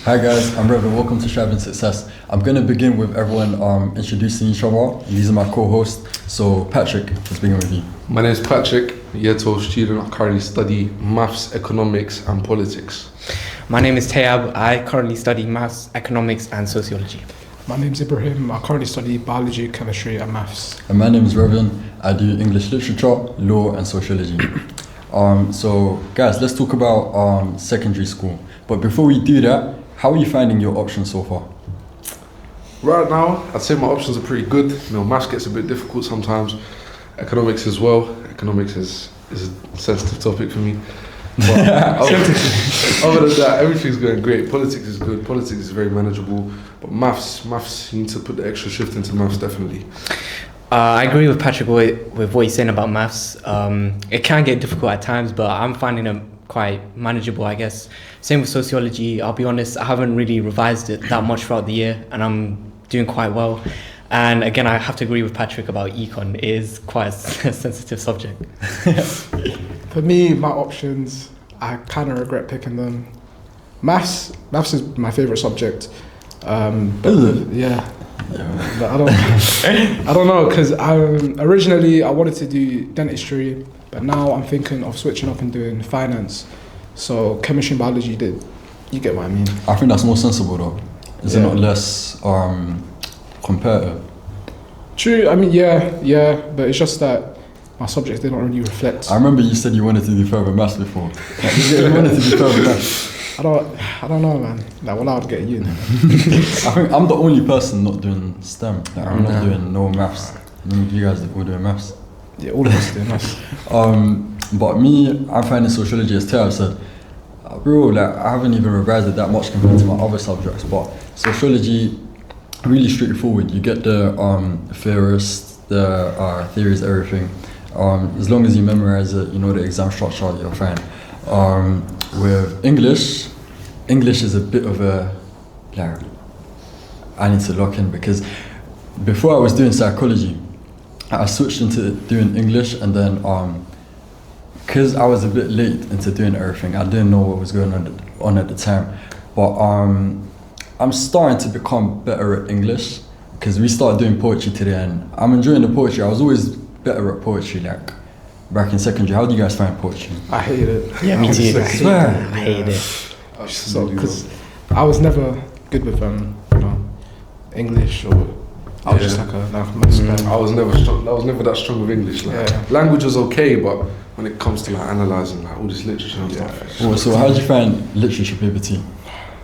Hi guys, I'm Rev and welcome to Striving Success. I'm going to begin with everyone introducing each other. These are my co-hosts. So Patrick, let's begin with you. My name is Patrick, year 12 student. I currently study maths, economics and politics. My name is Tayab. I currently study maths, economics and sociology. My name's Ibrahim. I currently study biology, chemistry and maths. And my name is Revan. I do English literature, law and sociology. So guys, let's talk about secondary school. But before we do that, how are you finding your options so far? Right now, I'd say my options are pretty good. Maths gets a bit difficult sometimes. Economics as well. Economics is a sensitive topic for me. But other than that, everything's going great. Politics is good. Politics is very manageable. But maths, you need to put the extra shift into maths, definitely. I agree with Patrick with what he's saying about maths. It can get difficult at times, but I'm finding them quite manageable, I guess. Same with sociology. I'll be honest, I haven't really revised it that much throughout the year, and I'm doing quite well. And again, I have to agree with Patrick about econ. It is quite a sensitive subject. For me, my options, I kind of regret picking them. Maths is my favourite subject. Is it? Yeah. But I don't know, because originally I wanted to do dentistry, but now I'm thinking of switching up and doing finance. So chemistry and biology you get what I mean? I think that's more sensible though. Is it not less competitive? True, I mean, yeah, but it's just that my subjects, they don't really reflect. I remember you said you wanted to do further maths before. You wanted to do further maths. I don't know, man. Like, well, I would get you. I think I'm the only person not doing STEM. Like, I'm not doing no maths. You guys are all doing maths. Yeah, all of us do maths. But me, I'm finding sociology, as Tara said, bro, like, I haven't even revised it that much compared to my other subjects. But sociology, really straightforward. You get the theorists, the theories, everything. As long as you memorize it, you know the exam structure, you're fine. With English is a bit of a, like, I need to lock in, because before I was doing psychology, I switched into doing English, and then because I was a bit late into doing everything, I didn't know what was going on at the time. But I'm starting to become better at English, because we started doing poetry today, and I'm enjoying the poetry. I was always better at poetry, like back in secondary. How do you guys find poetry? I hate it. Yeah, me too. I hate it. So, because I was never good with English, or I was just like a most guy. I was never strong. I was never that strong with English. Like, language was okay, but when it comes to like analysing like all this literature and stuff. So how did you find literature paper T?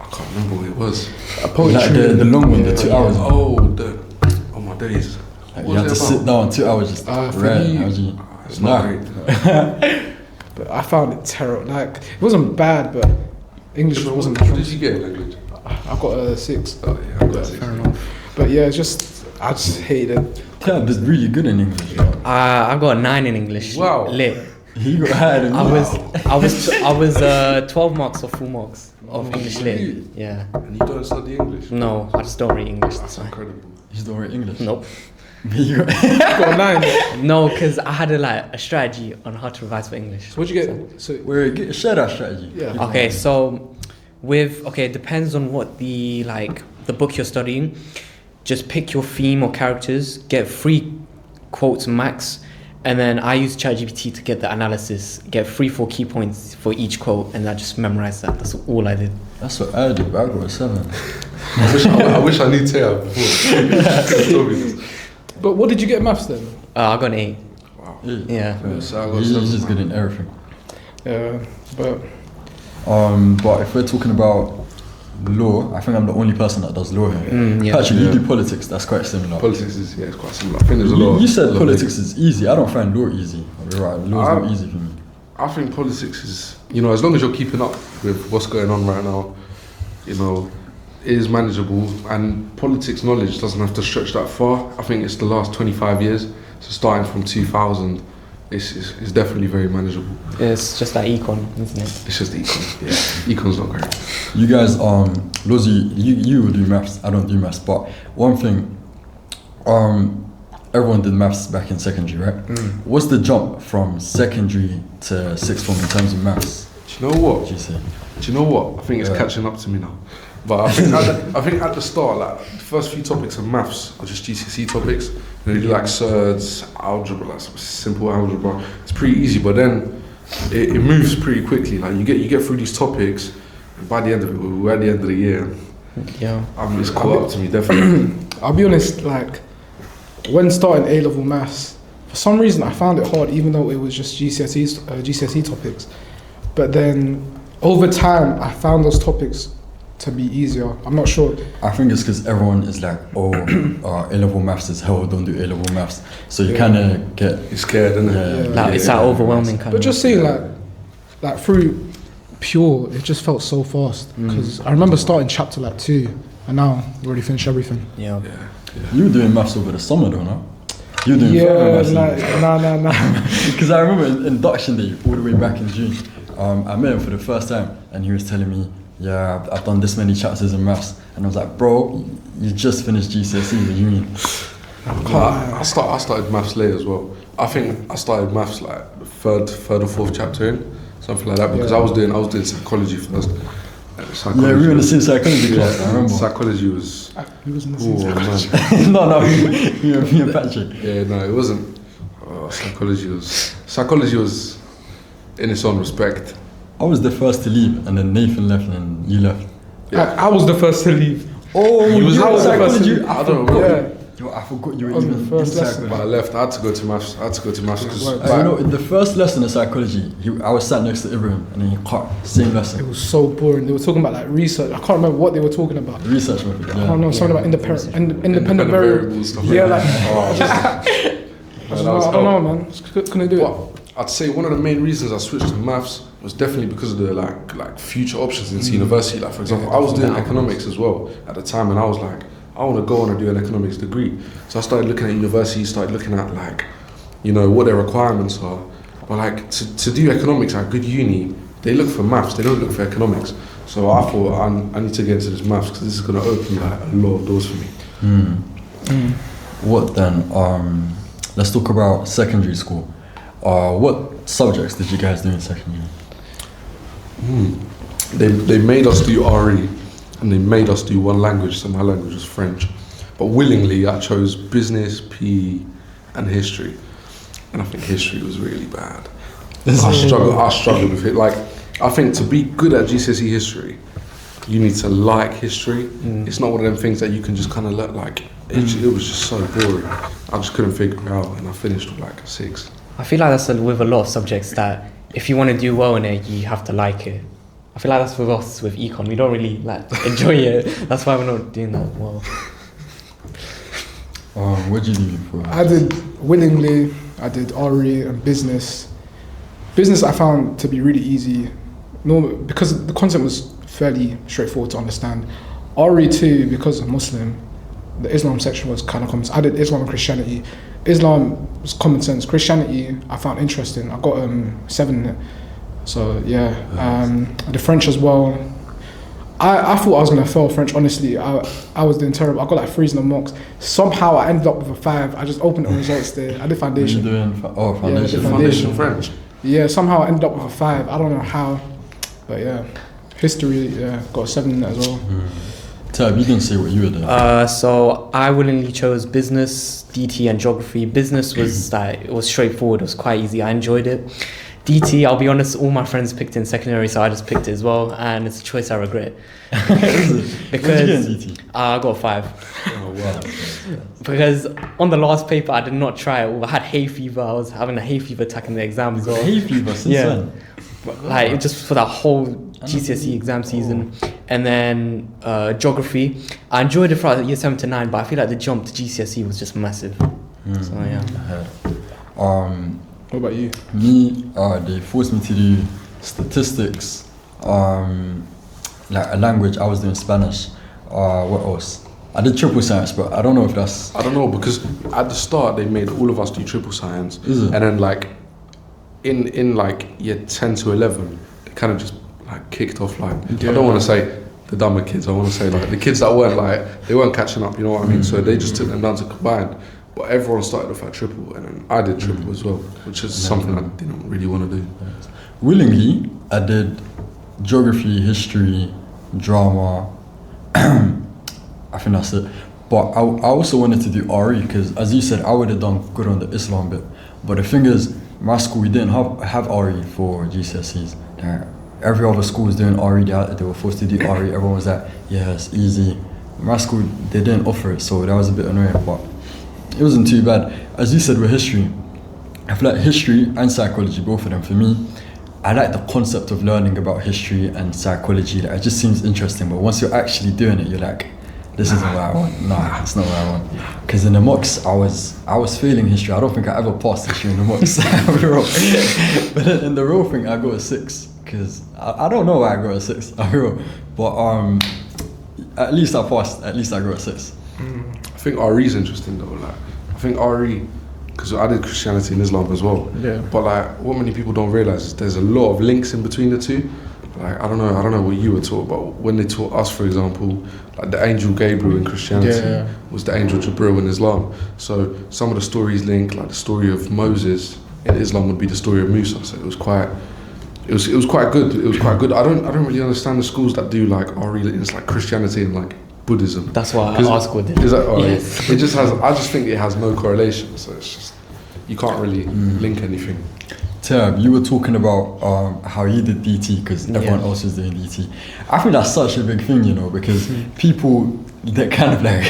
I can't remember what it was. Poetry, like the long one, the 2 hours. Oh my days. Like, you had to sit down 2 hours just read. It's not great. But I found it terrible. Like, it wasn't bad, but English wasn't. What did you get in language? I got a 6. Oh yeah, I got a 6. Fair enough. But yeah, I just hated it. Yeah, that's really good in English. I got a 9 in English. Wow. Lit. He got higher than me. I was 12 marks or 4 marks of English lit. Really? Yeah. And you don't study English? No, I just don't read English. That's incredible. You just don't read English? Nope. You got I got a 9. No, because I had a strategy on how to revise for English. So what'd you get? So share that strategy. Yeah. Okay, so it depends on what the book you're studying. Just pick your theme or characters, get 3 quotes max, and then I use ChatGPT to get the analysis, get 3-4 key points for each quote, and I just memorized that. That's all I did. That's what I did, but I got a 7. I wish I knew Taya before. But what did you get in maths then? I got an 8. Wow. Yeah. So I got He's 7. just good in everything. Yeah, but But if we're talking about law, I think I'm the only person that does law here. Yeah. Actually, you do politics. That's quite similar. Politics is it's quite similar. I think there's a lot. You said politics is easy. I don't find law easy. You're right. Law is not easy for me. I think politics is, as long as you're keeping up with what's going on right now, it is manageable, and politics knowledge doesn't have to stretch that far. I think it's the last 25 years, so starting from 2000, it's definitely very manageable. It's just like econ, isn't it? It's just econ, yeah. Econ's not great. You guys, Lozi, you will do maths. I don't do maths, but one thing, everyone did maths back in secondary, right? What's the jump from secondary to sixth form in terms of maths? Do you know what? What do you say? Do you know what? I think it's catching up to me now. But I think at the start, like the first few topics of maths are just GCSE topics. You do like surds, algebra, like simple algebra. It's pretty easy, but then it moves pretty quickly. Like you get through these topics, and by the end of it, we're at the end of the year. Yeah. It's caught up to me definitely. I'll be honest, like when starting A-level maths, for some reason I found it hard, even though it was just GCSE topics. But then over time, I found those topics to be easier. I'm not sure. I think it's because everyone is like, A-level maths is hell, don't do A-level maths. So you kind of get... You're scared, isn't it? Like it's that overwhelming kind But of. just saying, like through pure, it just felt so fast. Because I remember starting chapter like 2, and now we already finished everything. Yeah. You were doing maths over the summer though, no? You were doing maths. Nah. Because I remember induction day, all the way back in June, I met him for the first time, and he was telling me, yeah, I've done this many chapters in maths. And I was like, bro, you just finished GCSE, what do you mean? I started maths late as well. I think I started maths like the third or fourth chapter in, something like that, because I was doing psychology first. Yeah, we were in the same psychology class, I remember. Psychology was... He was in the same man. No, me and Patrick. Yeah, no, it wasn't. Psychology was in its own respect. I was the first to leave, and then Nathan left, and then you left. Yeah. I was the first to leave. Oh, I was the first psychology. to- I don't know. Yeah. Yo, I forgot you I were was even in the first in lesson. But I psychology. left. I had to go to maths. Because You know, in the first lesson of psychology, I was sat next to Ibrahim, and then he cut, same It lesson. was so boring. They were talking about like research. I can't remember what they were talking about. Research method, I don't know, something about independent variables. stuff Yeah, like like, that. I don't know, man. Just couldn't do it. But I'd say one of the main reasons I switched to maths was definitely because of the like future options into university. Like for example, I was doing economics as well at the time, and I was like, I want to go on and do an economics degree. So I started looking at university, started looking at like, you know, what their requirements are. But like to do economics at a good uni, they look for maths, they don't look for economics. So I thought I need to get into this maths because this is going to open like a lot of doors for me. What then? Let's talk about secondary school. What subjects did you guys do in secondary? They made us do RE, and they made us do one language, so my language was French. But willingly I chose business, PE and history. And I think history was really bad. I struggled with it. Like, I think to be good at GCSE history, you need to like history. It's not one of them things that you can just kind of let like, it was just so boring. I just couldn't figure it out, and I finished with like a 6. I feel like that's with a lot of subjects that if you want to do well in it, you have to like it. I feel like that's with us with econ. We don't really like enjoy it. That's why we're not doing that well. What did you do for? I did willingly. I did RE and business. Business I found to be really easy, because the content was fairly straightforward to understand. RE too, because I'm Muslim, the Islam section was kind of common. I did Islam and Christianity. Islam was common sense. Christianity I found interesting. I got 7 in it. So yeah, the French as well. I thought I was gonna fail French. Honestly, I was doing terrible. I got like 3s and mocks. Somehow I ended up with a 5. I just opened the results there. I did foundation. What are you doing? Foundation. Yeah, Foundation French. Yeah, somehow I ended up with a 5. I don't know how, but yeah, history. Yeah, got a 7 in it as well. Tab, you didn't say what you were doing. So I willingly chose business, DT and geography. Business was like, it was straightforward. It was quite easy. I enjoyed it. DT, I'll be honest, all my friends picked in secondary, so I just picked it as well, and it's a choice I regret. Because I got a 5. Oh wow. Because on the last paper, I did not try it. I had hay fever. I was having a hay fever attack in the exam as well. Hay fever since when? Like just for that whole GCSE exam season. And then geography, I enjoyed it for year 7 to 9, but I feel like the jump to GCSE was just massive. So yeah. What about you? Me, they forced me to do statistics, like a language. I was doing Spanish. What else? I did triple science, but I don't know if that's... I don't know, because at the start they made all of us do triple science. Is it? And then like, in like year 10 to 11, they kind of just like kicked off like, I don't want to say the dumber kids, I want to say like the kids that weren't like, they weren't catching up, you know what I mean? So they just took them down to combined. But everyone started off at triple, and then I did triple as well, which is something I didn't really want to do. willingly, I did geography, history, drama. I think that's it. But I also wanted to do RE because, as you said, I would have done good on the Islam bit. But the thing is, my school, we didn't have RE for GCSEs. Every other school was doing RE. They were forced to do RE. Everyone was like, yeah, it's easy. My school, they didn't offer it, so that was a bit annoying. But it wasn't too bad. As you said with history, I feel like history and psychology, both of them, for me, I like the concept of learning about history and psychology. Like, it just seems interesting. But once you're actually doing it, you're like, this isn't what I want. Nah, it's not what I want. Because in the mocks, I was failing history. I don't think I ever passed history in the mocks. But then in the real thing, I got a 6. Because I don't know why I got a 6. But at least I passed. At least I got a 6. I think RE is interesting though. Like, I think RE, because I did Christianity and Islam as well. Yeah. But like, what many people don't realize is there's a lot of links in between the two. Like, I don't know what you were taught, but when they taught us, for example, like the angel Gabriel in Christianity was the angel Jibril in Islam. So some of the stories link, like the story of Moses in Islam would be the story of Musa. So it was quite good. It was quite good. I don't really understand the schools that do like it's like Christianity and like Buddhism. That's why I asked what Is that yes. It just has. I just think it has no correlation. So it's just you can't really link anything. Tab, you were talking about how you did DT because everyone else was doing DT. I think that's such a big thing, you know, because people that kind of like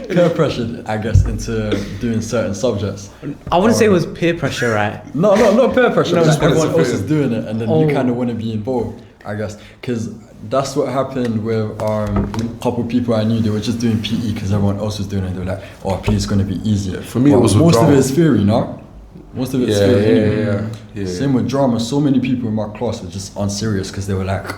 peer pressured, I guess, into doing certain subjects. I wouldn't say it was peer pressure, right? No, not peer pressure. No, Just just everyone wanted to else is fit doing it, and then you kind of want to be involved, I guess, because that's what happened with a couple of people I knew. They were just doing PE because everyone else was doing it. They were like, "Oh, PE is going to be easier." For me, but it was most of drama. it is theory, no? Most of it's theory. Yeah. Same with drama. So many people in my class were just unserious because they were like,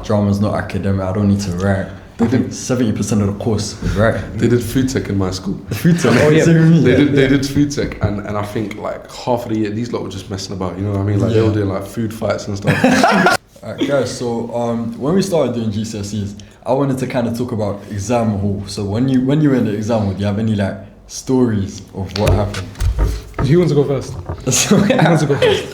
drama's not academic. I don't need to write. I think 70% of the course was writing. They did food tech in my school. Food tech. Oh, yeah. They did food tech, and I think like half of the year these lot were just messing about. You know what I mean? Like they were doing like food fights and stuff. Alright, guys. So when we started doing GCSEs, I wanted to kind of talk about exam hall. So when you were in the exam hall, do you have any like stories of what happened? Who wants to go first?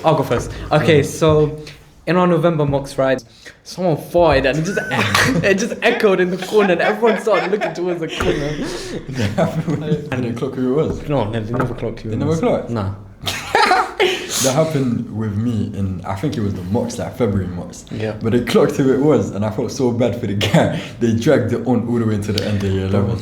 I'll go first. Okay, so in our November mocks ride, someone farted and it just echoed in the corner and everyone started looking towards the corner. And they clocked who it was. No, they never clocked you. They never clocked? Nah. That happened with me in, I think it was the mocks, like February mocks. Yeah. But they clocked who it was, and I felt so bad for the guy. They dragged it on all the way to the end of year 11.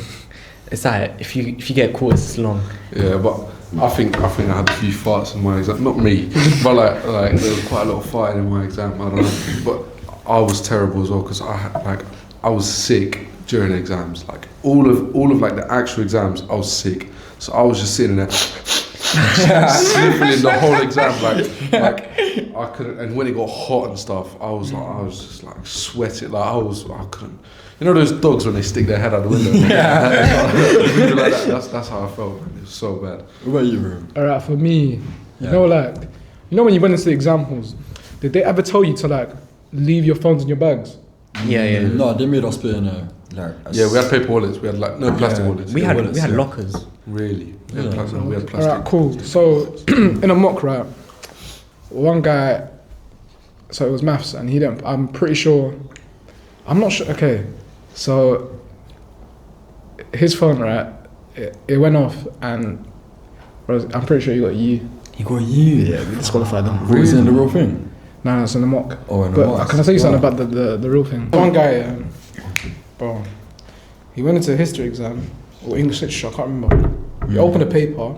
It's like if you get caught, it's long. Yeah, but I think I had a few farts in my exam. Not me, but like there was quite a lot of farting in my exam. I don't know, but I was terrible as well because I was sick during exams. Like all of like the actual exams, I was sick. So I was just sitting there sniffling the whole exam, like I couldn't. And when it got hot and stuff, I was just like sweating. Like I couldn't. You know those dogs when they stick their head out the window? Like that. That's how I felt, man. It was so bad. What about you, bro? Alright, for me, you know when you went into the exam halls, did they ever tell you to like leave your phones in your bags? Yeah. No, they made us put in Yeah, we had paper wallets. We had like no plastic wallets. We Yeah, had wallets, we had yeah. lockers. Really? We had plastic. Alright, cool. So in a mock, right, one guy, so it was maths, and he didn't. I'm pretty sure. I'm not sure. Okay, so his phone, right, it went off, and I'm pretty sure he got U. He got you. Yeah, we disqualified him. What was in the real thing? No, it's in the mock. Oh, in the But mock. can I tell you something Wow. about the real thing? One guy, bro, he went into a history exam or English literature. I can't remember. He opened a paper,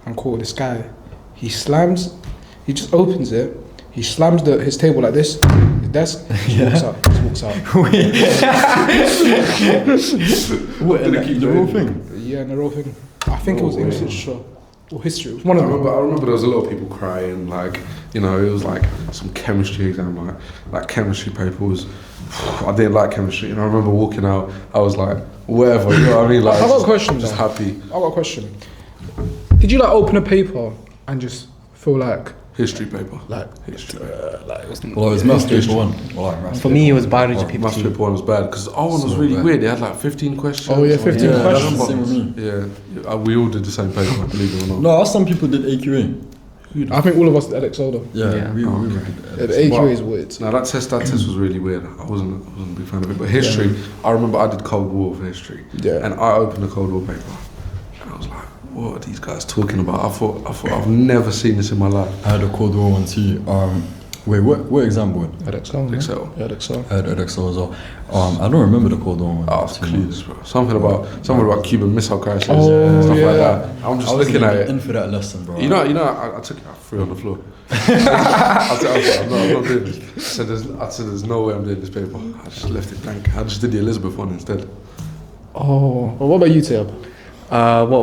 and cool. This guy, he just opens it. He slams his table like this, his desk. He walks out. What, in the real thing? Yeah, in the real thing. I think it was English literature or history. It was one of I them. remember there was a lot of people crying. Like, you know, it was like some chemistry exam. Like chemistry paper was. I didn't like chemistry, and I remember walking out. I was like, whatever. You know what I mean? Like, I got a question. Just though. happy. I got a question. Did you like open a paper and just feel like? History paper. Like history. Well, it was maths paper 1. Well, like maths For me, it was paper biology one. paper Maths 2. paper 1 was bad because our one was So really bad. weird. They had like 15 questions. Oh, yeah, 15 Yeah, that's questions. the same with me. Yeah, we all did the same paper, believe it or not. No, some people did AQA. I think all of us did Edexo though. Yeah. we were good Yeah, at the it. AQA is weird. No, that test was really weird. I wasn't a big fan of it. But history, I remember I did Cold War for history. Yeah. And I opened the Cold War paper. And I was like, what are these guys talking about? I thought I've never seen this in my life. I had a Cold War one too. Wait, what exam board? Edexo. Excel. Yeah, Edexo. I had Edexo as well. I don't remember the Cold War one. I was too much. clueless, bro. Something about Cuban Missile Crisis, Oh, stuff yeah. like that. I'm just I wasn't looking at even it. in for that lesson, bro. You know, I took it. I threw it on the floor. I said, I'm not doing this. I said, there's no way I'm doing this paper. I just left it blank. I just did the Elizabeth one instead. Oh, well, what about you, Tab?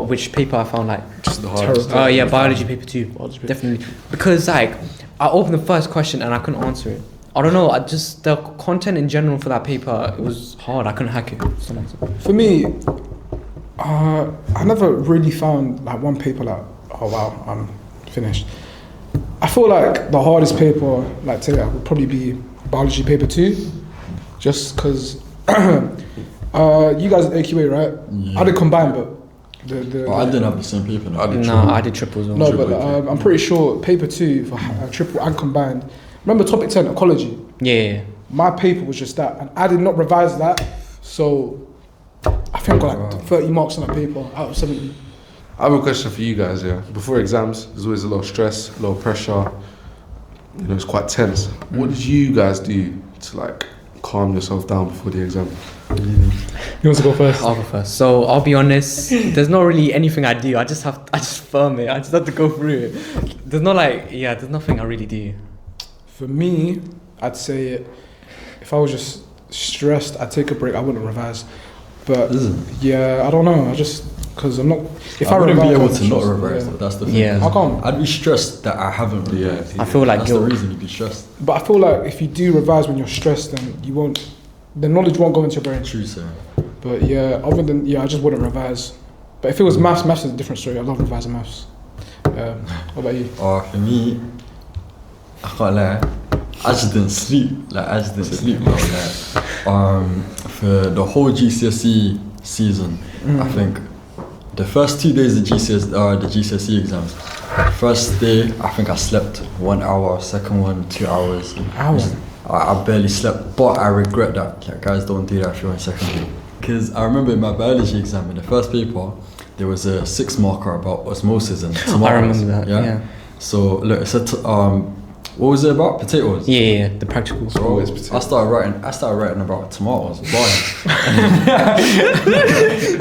Which paper I found like? Just the hardest. Oh yeah, biology paper 2. Biology paper. Definitely. Because like, I opened the first question and I couldn't answer it. I don't know, the content in general for that paper, it was hard. I couldn't hack it. For me, I never really found like one paper like, oh wow, I'm finished. I feel like the hardest paper, like today, would probably be biology paper 2, just because you guys did AQA, right? Yeah. I did combine, but I didn't have the same paper. No. I did No, I did triple as well. no, Triple but AQA. I'm pretty sure paper 2 for triple and combined. Remember topic 10, ecology? Yeah. My paper was just that, and I did not revise that, so I think I got like 30 marks on that paper out of 70. I have a question for you guys, yeah. Before exams, there's always a lot of stress, a lot of pressure. You know, it's quite tense. What did you guys do to like calm yourself down before the exam? You want to go first? I'll go first. So I'll be honest, there's not really anything I do. I just firm it. I just have to go through it. There's there's nothing I really do. For me, I'd say if I was just stressed, I'd take a break. I wouldn't revise. But Is it? yeah, I don't know. I just because I'm not. If I, I wouldn't be revise, able I'm to not stressed, revise. yeah. Though. That's the thing. Yeah. How come? I'd be stressed that I haven't revised. I feel like That's guilt. the reason you'd be stressed. But I feel like if you do revise when you're stressed, then you won't. The knowledge won't go into your brain. True, sir. But yeah, other than I just wouldn't revise. But if it was maths is a different story. I love revising maths. What about you? For me, I can't lie. I just didn't sleep. Bro. For the whole GCSE season, I think the first 2 days of the GCSE exams. First day, I think I slept 1 hour. Second one, 2 hours. Hour? I barely slept, but I regret that. Like, guys, don't do that if you're in secondary. Because I remember in my biology exam, in the first paper, there was a 6 marker about osmosis and tomatoes. I remember that. Yeah. So look, it said, what was it about? Potatoes. Yeah. The practical. So Always potatoes. I started writing about tomatoes. Boy.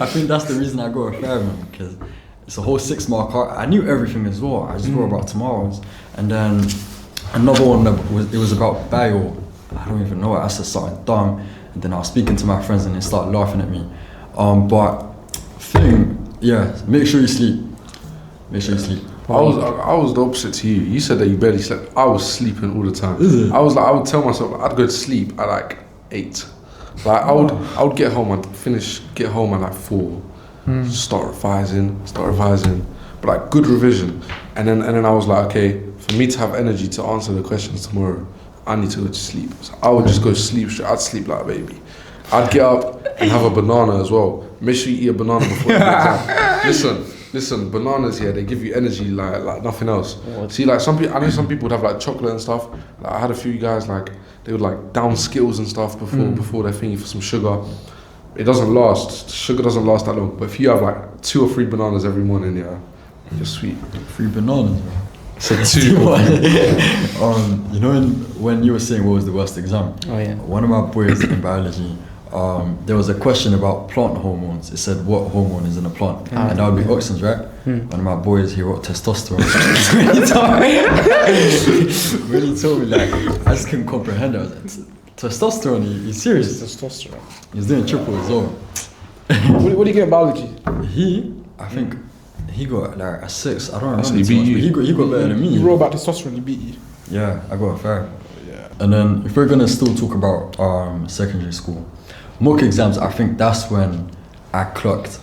I think that's the reason I got a fair one, because it's a whole 6 marker. I knew everything as well. I just wrote about tomatoes, and then another one that was about bio. I don't even know it. I said something dumb, and then I was speaking to my friends, and they started laughing at me. But make sure you sleep. Make sure you sleep. I was the opposite to you. You said that you barely slept. I was sleeping all the time. Is it? I would tell myself I'd go to sleep at like 8. Like I would get home. Get home at like 4. Start revising. But like good revision. And then I was like, okay, for me to have energy to answer the questions tomorrow, I need to go to sleep. So I would just go to sleep straight. I'd sleep like a baby. I'd get up and have a banana as well. Make sure you eat a banana before the exam. Listen, bananas here, they give you energy like nothing else. See, like I know some people would have like chocolate and stuff. Like I had a few guys like they would like down Skittles and stuff before their thingy for some sugar. It doesn't last. Sugar doesn't last that long. But if you have like 2 or 3 bananas every morning, yeah, you're sweet. 3 bananas, bro. So 2. You know when you were saying what was the worst exam? Oh yeah. One of my boys in biology, there was a question about plant hormones. It said what hormone is in a plant, and that would be auxins, right? One of my boys, he wrote testosterone. When he told me, like, I just couldn't comprehend it. I was like, testosterone? He's serious? Testosterone. He's doing triple as well. What do you get in biology? I think he got like a 6. I don't remember. So he too beat much, you. but he got better than me. You wrote about testosterone, you beat you. Yeah, I got a 5. Yeah. And then if we're gonna still talk about secondary school, mock exams, I think that's when I clocked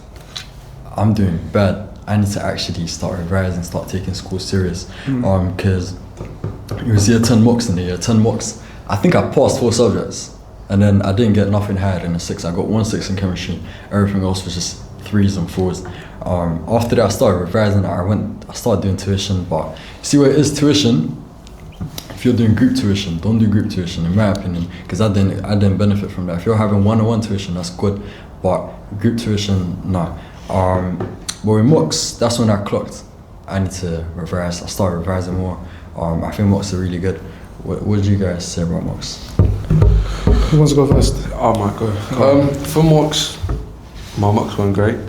I'm doing bad. I need to actually start revising, start taking school serious. Because it was year 10 mocks in the year 10 mocks. I think I passed 4 subjects, and then I didn't get nothing higher than a 6. I got 1 6 in chemistry. Everything else was just 3s and 4s. After that, I started revising. I started doing tuition, but see what it is tuition. If you're doing group tuition, don't do group tuition, in my opinion, because I didn't benefit from that. If you're having one-on-one tuition, that's good, but group tuition, nah. But with mocks, that's when I clocked. I need to revise. I started revising more. I think mocks are really good. What did you guys say about mocks? Who wants to go first? I might go. For mocks, my mocks weren't great.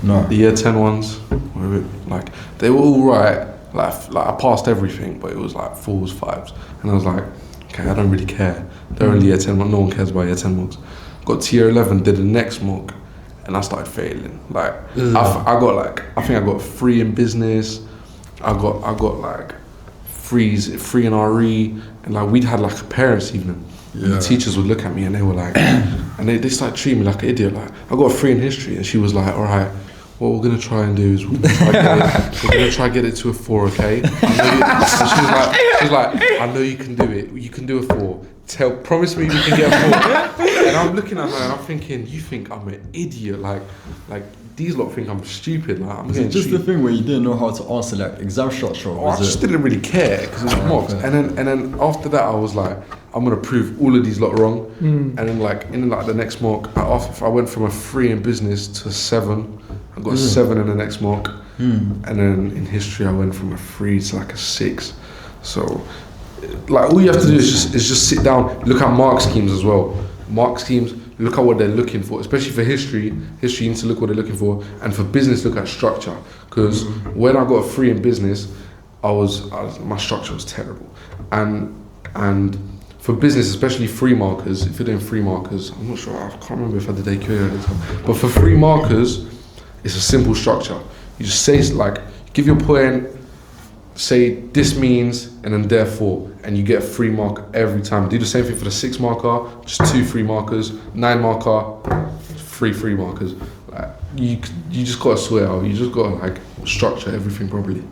No. The year 10 ones were a bit, like, they were all right. Like I passed everything, but it was like 4s, 5s, and I was like, okay, I don't really care. They're only year 10. No one cares about year 10 mocks. Got to year 11, did the next mock, and I started failing. Like I think I got 3 in business. I got like 3 in RE, and like we'd had like a parents' evening. And the teachers would look at me and they were like, and they started treating me like an idiot. Like I got a 3 in history, and she was like, all right, what we're gonna try and do is we're gonna try get it to a 4, okay? She was like, I know you can do it. You can do a 4. Promise me we can get a 4. And I'm looking at her and I'm thinking, you think I'm an idiot? Like these lot think I'm stupid. Like I'm Is it just the thing where you didn't know how to answer like exam structure? Or I just didn't really care because it was mocks. And then after that, I was like, I'm gonna prove all of these lot wrong. And then like in like the next mock, I went from a 3 in business to a 7. I got a 7 in the next mock, and then in history I went from a 3 to like a 6. So, like all you have to do is just sit down, look at mark schemes as well. Mark schemes, look at what they're looking for, especially for history. History, you need to look what they're looking for, and for business, look at structure. Because when I got a 3 in business, my structure was terrible, and for business, especially 3 markers. If you're doing 3 markers, I'm not sure. I can't remember if I did AQA at the time, but for 3 markers. It's a simple structure. You just say like, give your point, say this means, and then therefore, and you get a 3 mark every time. Do the same thing for the 6 marker, just 2 free markers, 9 marker, 3 free markers. Like you just gotta swear out. You just gotta like structure everything properly.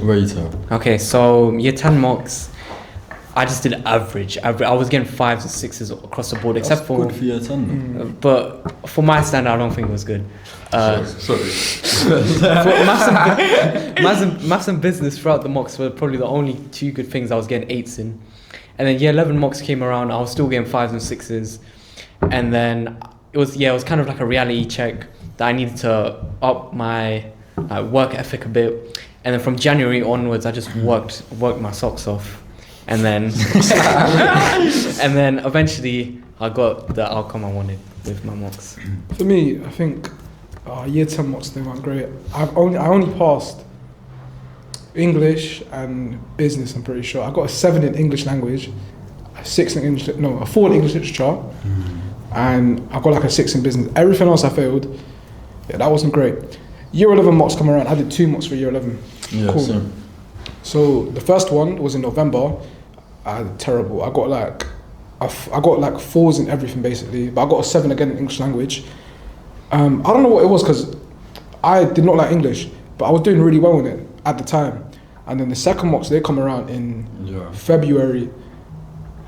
Where you tell? Okay, so year 10 mocks, I just did average. I was getting 5s and 6s across the board, except for good for year 10. but for my standard, I don't think it was good. Sorry. For maths and business throughout the mocks were probably the only 2 good things I was getting 8s in. And then year 11 mocks came around, I was still getting 5s and 6s. And then it was kind of like a reality check that I needed to up my work ethic a bit. And then from January onwards, I just worked my socks off. And then and then eventually I got the outcome I wanted with my mocks. For me, I think year 10 mocks, they weren't great. I only passed English and business, I'm pretty sure. I got a 7 in English language, a 4 in English literature, and I got like a 6 in business. Everything else I failed. Yeah, that wasn't great. Year 11 mocks come around. I did 2 mocks for year 11. Yeah, cool. same. So the first one was in November. I did terrible. I got like 4s in everything basically, but I got a 7 again in English language. I don't know what it was because I did not like English, but I was doing really well in it at the time. And then the second mocks, they come around in February.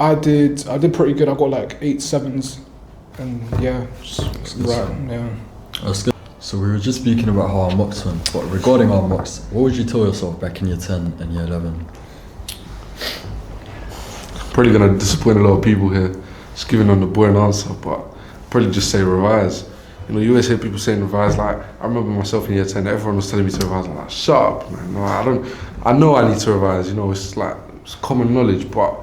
I did pretty good. I got like 8 7s, and yeah, yeah. That's good. So we were just speaking about how our mocks went, but regarding our mocks, what would you tell yourself back in year 10 and year 11? Probably gonna disappoint a lot of people here, just giving them the boring answer, but probably just say revise. You know, you always hear people saying revise. Like I remember myself in year 10, everyone was telling me to revise. I'm like, shut up, man. No, I know I need to revise. You know, it's like it's common knowledge, but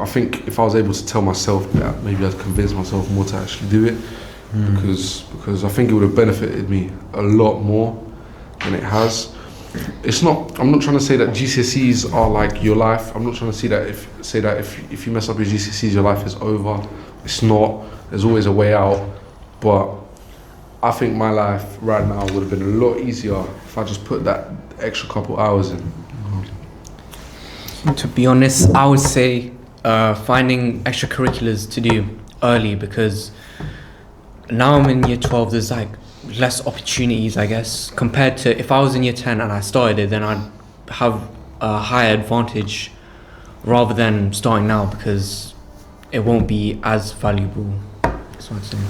I think if I was able to tell myself that, maybe I'd convince myself more to actually do it, because I think it would have benefited me a lot more than it has. I'm not trying to say that GCSEs are like your life. I'm not trying to say that if you mess up your GCSEs, your life is over. It's not. There's always a way out. But I think my life right now would have been a lot easier if I just put that extra couple hours in. To be honest, I would say finding extracurriculars to do early, because now I'm in year 12, there's like less opportunities, I guess, compared to if I was in year 10 and I started it, then I'd have a higher advantage rather than starting now, because it won't be as valuable. That's what I'm saying.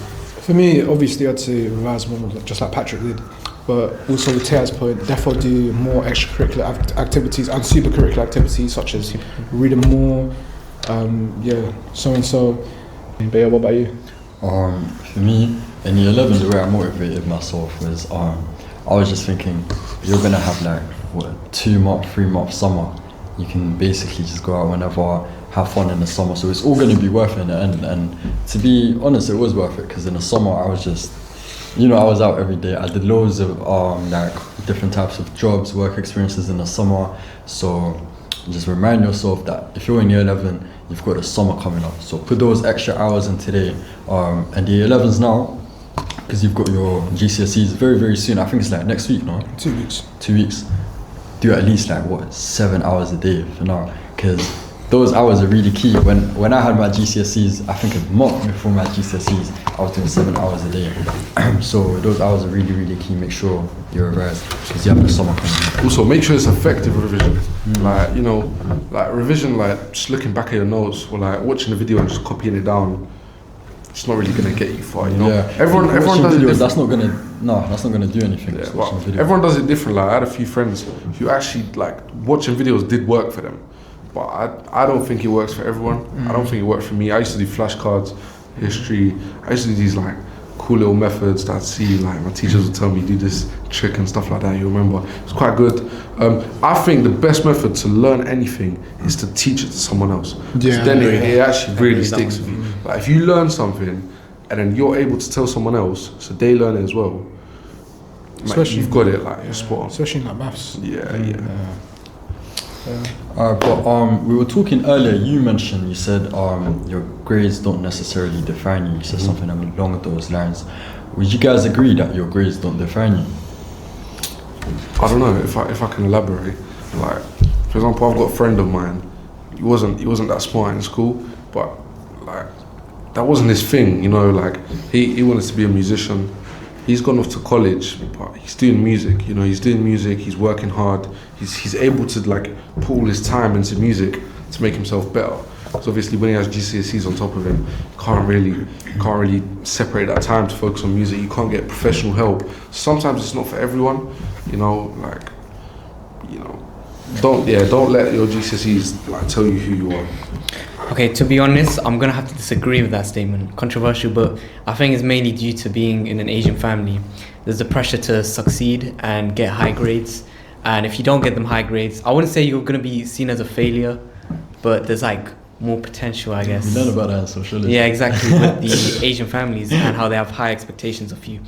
For me, obviously, I'd say revise more, just like Patrick did. But also with Tea's point, definitely do more extracurricular activities and supercurricular activities, such as reading more, so and so. But yeah, what about you? For me, in year 11, the way I motivated myself was I was just thinking, you're gonna have like what 2 month, 3 month summer. You can basically just go out whenever, have fun in the summer. So it's all gonna be worth it in the end. And to be honest, it was worth it because in the summer I was just, I was out every day. I did loads of like different types of jobs, work experiences in the summer. So just remind yourself that if you're in year 11, you've got the summer coming up. So put those extra hours in today. And the year 11s now, because you've got your GCSEs very, very soon. I think it's like next week, no? 2 weeks. 2 weeks. Do at least like 7 hours a day for now, because those hours are really key. When I had my GCSEs, I think a month before my GCSEs, I was doing 7 hours a day. So those hours are really, really key. Make sure you're revised because you have the summer coming. Also, make sure it's effective revision. Like revision, like just looking back at your notes or like watching the video and just copying it down. It's not really gonna get you far, Yeah. Everyone does it. That's not gonna do anything. Yeah, well, everyone does it different. Like I had a few friends who actually like watching videos did work for them, but I don't think it works for everyone. I don't think it worked for me. I used to do flashcards, history. I used to do these like cool little methods that I'd see like my teachers would tell me do this trick and stuff like that. You remember? It's quite good. I think the best method to learn anything is to teach it to someone else. Yeah, Then it actually really sticks with you. Like if you learn something and then you're able to tell someone else, so they learn it as well. Especially you've got it like spot on. Especially in like maths. But we were talking earlier. You mentioned, you said your grades don't necessarily define you. You said something along those lines. Would you guys agree that your grades don't define you? I don't know if I can elaborate. Like, for example, I've got a friend of mine. He wasn't that smart in school, but like that wasn't his thing. Like he wanted to be a musician. He's gone off to college, but he's doing music. He's doing music. He's working hard. He's able to like put all his time into music to make himself better. Because obviously, when he has GCSEs on top of him, can't really separate that time to focus on music. You can't get professional help. Sometimes it's not for everyone. Don't let your GCSEs like tell you who you are. Okay, to be honest, I'm gonna have to disagree with that statement. Controversial, but I think it's mainly due to being in an Asian family. There's the pressure to succeed and get high grades. And if you don't get them high grades, I wouldn't say you're gonna be seen as a failure, but there's like more potential, I guess. We learn about that in sociology. Yeah, exactly, with the Asian families and how they have high expectations of you.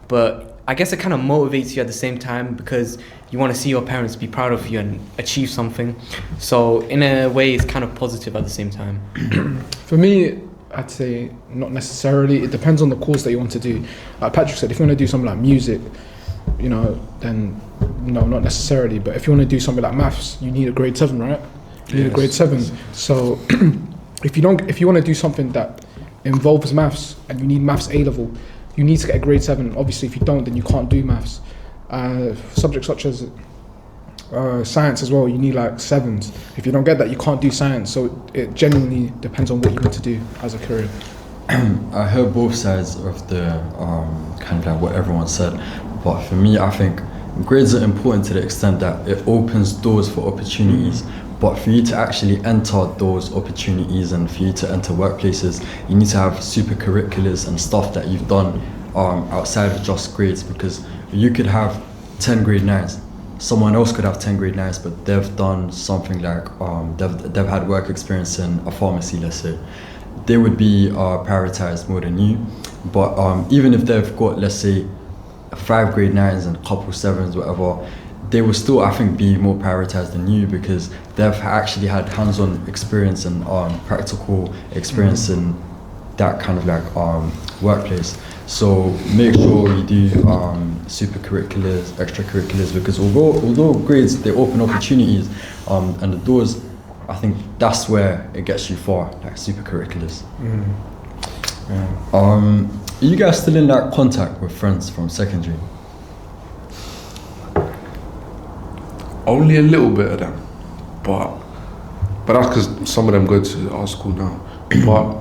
But I guess it kind of motivates you at the same time because you want to see your parents be proud of you and achieve something. So in a way, it's kind of positive at the same time. For me, I'd say not necessarily. It depends on the course that you want to do. Like Patrick said, if you want to do something like music, then no, not necessarily. But if you want to do something like maths, you need a grade 7, right? You need a grade 7. So if you want to do something that involves maths and you need maths A level, you need to get a grade 7. Obviously, if you don't, then you can't do maths. Subjects such as science as well, you need like 7s. If you don't get that, you can't do science. So it genuinely depends on what you want to do as a career. I heard both sides of the kind of like what everyone said, but for me, I think grades are important to the extent that it opens doors for opportunities. But for you to actually enter those opportunities and for you to enter workplaces, you need to have super curriculars and stuff that you've done outside of just grades, because you could have 10 grade 9s. Someone else could have 10 grade 9s, but they've done something like, they've had work experience in a pharmacy, let's say. They would be prioritized more than you. But even if they've got, let's say, 5 grade 9s and a couple 7s, whatever, they will still, I think, be more prioritized than you because they've actually had hands-on experience and practical experience in that kind of like workplace. So make sure you do super curriculars, extracurriculars, because although grades, they open opportunities and the doors, I think that's where it gets you far, like super curriculars. Are you guys still in that contact with friends from secondary? Only a little bit of them, but that's because some of them go to our school now. But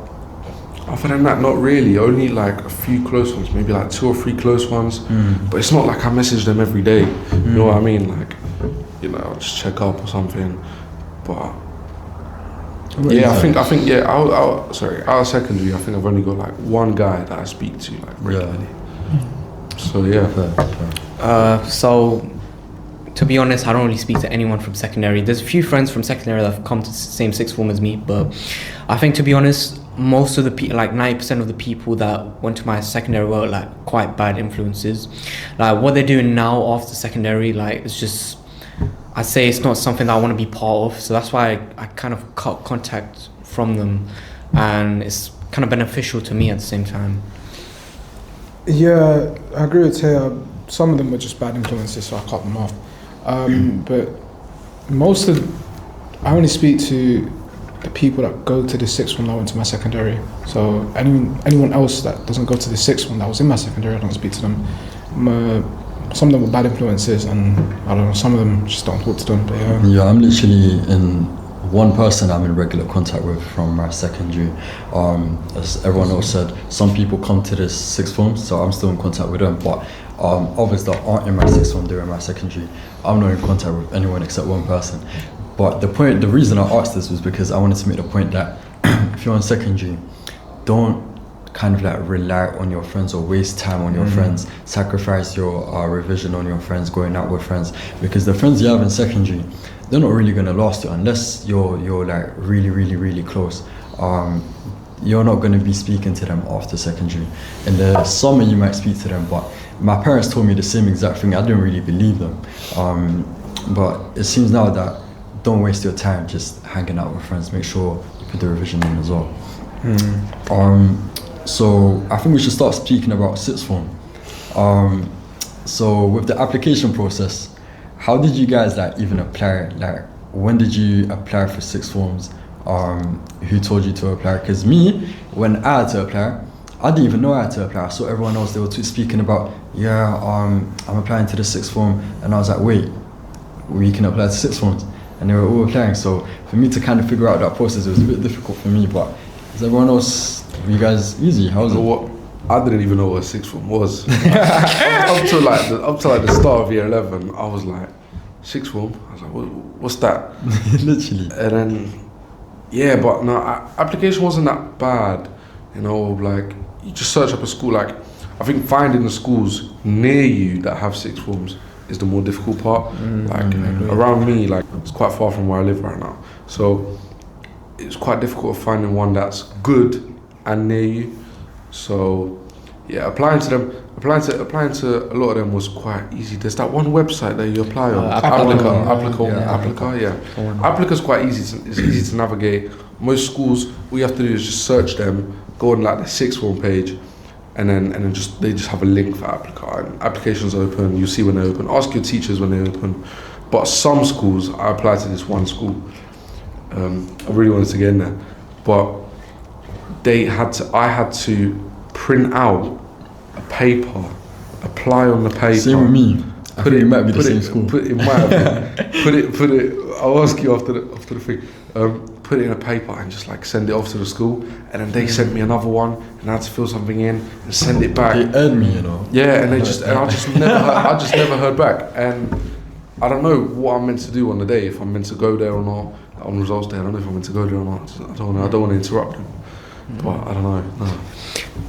Other than that, not really. Only like a few close ones, maybe like 2 or 3 close ones. But it's not like I message them every day. You know what I mean? Like, you know, I'll just check up or something. But yeah, I think out of secondary, I think I've only got like one guy that I speak to like regularly. So yeah. So, to be honest, I don't really speak to anyone from secondary. There's a few friends from secondary that have come to the same sixth form as me, but I think, to be honest, most of the people, like 90% of the people that went to my secondary were like quite bad influences. Like what they're doing now after secondary, like it's just, I say it's not something that I want to be part of. So that's why I kind of cut contact from them, and it's kind of beneficial to me at the same time. Yeah, I agree with Taya. Some of them were just bad influences, so I cut them off. But I only speak to the people that go to the sixth one that went to my secondary. So anyone else that doesn't go to the sixth one that was in my secondary, I don't speak to them. Some of them were bad influences, and I don't know, some of them just don't talk to them. But yeah, I'm literally in one person I'm in regular contact with from my secondary. As everyone else said, some people come to this sixth form, so I'm still in contact with them. But others that aren't in my sixth form, they're in my secondary. I'm not in contact with anyone except one person. But the reason I asked this was because I wanted to make the point that if you're in secondary, don't kind of like rely on your friends or waste time on your friends, sacrifice your revision on your friends, going out with friends, because the friends you have in secondary, they're not really going to last you unless you're like really, really, really close. You're not going to be speaking to them after secondary. In the summer you might speak to them, but my parents told me the same exact thing. I didn't really believe them. But it seems now that don't waste your time just hanging out with friends. Make sure you put the revision in as well. So I think we should start speaking about sixth form. So with the application process, how did you guys like even apply? Like when did you apply for sixth forms? Who told you to apply? Because me, when I had to apply, I didn't even know I had to apply. I saw everyone else, they were speaking about, I'm applying to the sixth form, and I was like, wait, we can apply to sixth forms, and they were all applying. So for me to kind of figure out that process, it was a bit difficult for me. But is everyone else, were you guys easy? How was it? What? I didn't even know what a sixth form was. up to the start of year 11, I was like, sixth form? I was like, what's that? Literally. And then, yeah, but no, application wasn't that bad. You know, like, you just search up a school. Like, I think finding the schools near you that have sixth forms is the more difficult part. Around me, like, it's quite far from where I live right now. So, it's quite difficult finding one that's good and near you. So, yeah, applying to a lot of them was quite easy. There's that one website that you apply on. Applica, yeah. Applica's quite easy. It's easy to navigate. Most schools, all you have to do is just search them, go on like the sixth form page, and then they just have a link for Applica. And applications open. You see when they open. Ask your teachers when they open. But some schools, I applied to this one school. I really wanted to get in there, but I had to print out a paper, apply on the paper. Same with me. I think it might be the same school. It might have been. Put it. I'll ask you after the thing. Put it in a paper and just like send it off to the school, and then they sent me another one, and I had to fill something in and send it back. They earned me, you know. Yeah, and I just never heard back, and I don't know what I'm meant to do on the day, if I'm meant to go there or not. On results day, I don't know if I'm meant to go there or not. I don't want to interrupt them, but I don't know. No.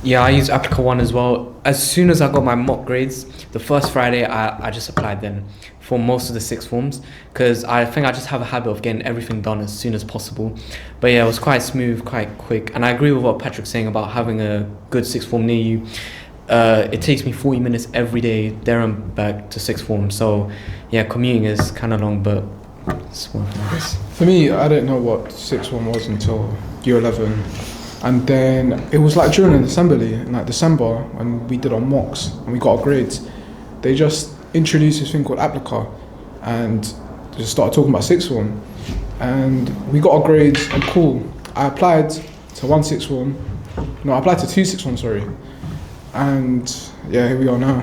Yeah, I used Applica 1 as well. As soon as I got my mock grades, the first Friday, I just applied then for most of the sixth forms, because I think I just have a habit of getting everything done as soon as possible. But yeah, it was quite smooth, quite quick. And I agree with what Patrick's saying about having a good sixth form near you. It takes me 40 minutes every day there and back to sixth form. So yeah, commuting is kind of long, but it's worth it. For me, I didn't know what sixth form was until year 11. And then it was like during an assembly, in like December, when we did our mocks and we got our grades, they just introduced this thing called Applica and just started talking about sixth form. And we got our grades and cool. I applied to one sixth form. No, I applied to two sixth forms, sorry. And yeah, here we are now.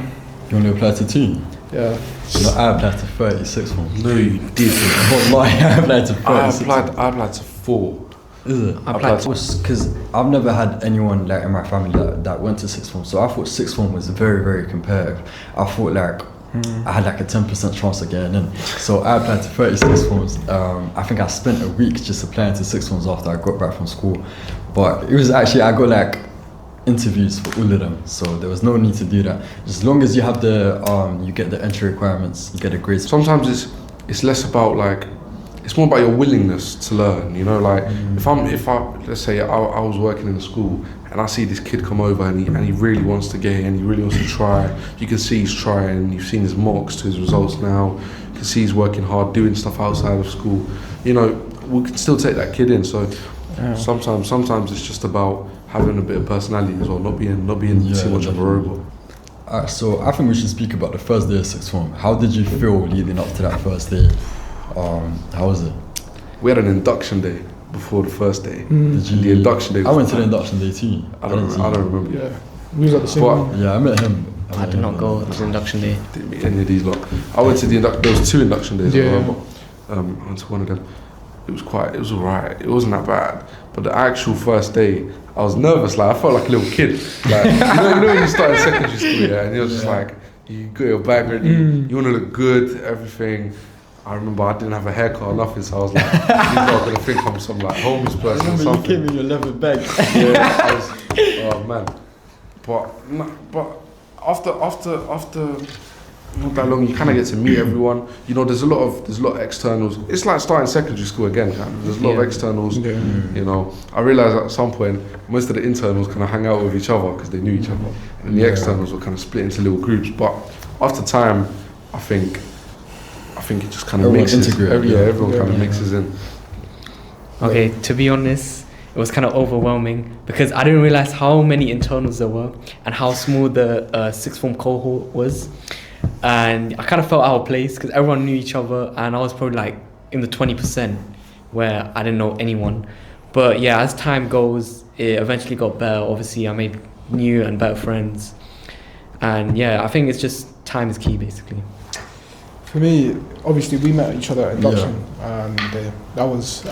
You want to apply to 2? Yeah. No, I applied to 36 forms. No, you didn't. Wallahi, I applied to 36. I applied to 4. Is it? I applied Because I've never had anyone like in my family that went to sixth form, so I thought sixth form was very, very competitive. I thought like I had like a 10% chance of getting in. So I applied to 36 forms. I think I spent a week just applying to sixth forms after I got back from school. But it was actually, I got like interviews for all of them, so there was no need to do that. As long as you have the, you get the entry requirements, you get a grade. Sometimes it's less about like, it's more about your willingness to learn, you know, like if I let's say I was working in a school and I see this kid come over and he really wants to get in and he really wants to try, you can see he's trying, you've seen his mocks to his results now, you can see he's working hard, doing stuff outside of school, you know, we can still take that kid in. So sometimes it's just about having a bit of personality as well, not being too much of a robot. So I think we should speak about the first day of sixth form. How did you feel leading up to that first day? How was it? We had an induction day before the first day. Did you? The induction day. I went to the induction day too. I don't remember. Yeah, we was at the same one. Yeah, I met him. I did not go to the induction day. Didn't meet any of these lot. I went to the induction. There was 2 induction days. Yeah. I remember. I went to one of them. It was alright. It wasn't that bad. But the actual first day, I was nervous. Like I felt like a little kid. Like you know when you started secondary school, yeah, and you're just like, you got your bag ready, you want to look good, everything. I remember I didn't have a haircut or nothing, so I was like, people are gonna think I'm some like homeless person or something. You came in your leather bag. Yeah, I was, oh man. But after not that long, you kind of get to meet everyone. You know, there's a lot of externals. It's like starting secondary school again. Kind of. There's a lot of externals. Yeah. You know, I realized at some point most of the internals kind of hang out with each other because they knew each other, and the externals were kind of split into little groups. But after time, I think it just kind of mixes. Everyone kind of mixes in. Okay, to be honest, it was kind of overwhelming because I didn't realize how many internals there were and how small the sixth form cohort was. And I kind of felt out of place because everyone knew each other and I was probably like in the 20% where I didn't know anyone. But yeah, as time goes, it eventually got better. Obviously, I made new and better friends. And yeah, I think it's just time is key basically. For me, obviously we met each other at induction day. I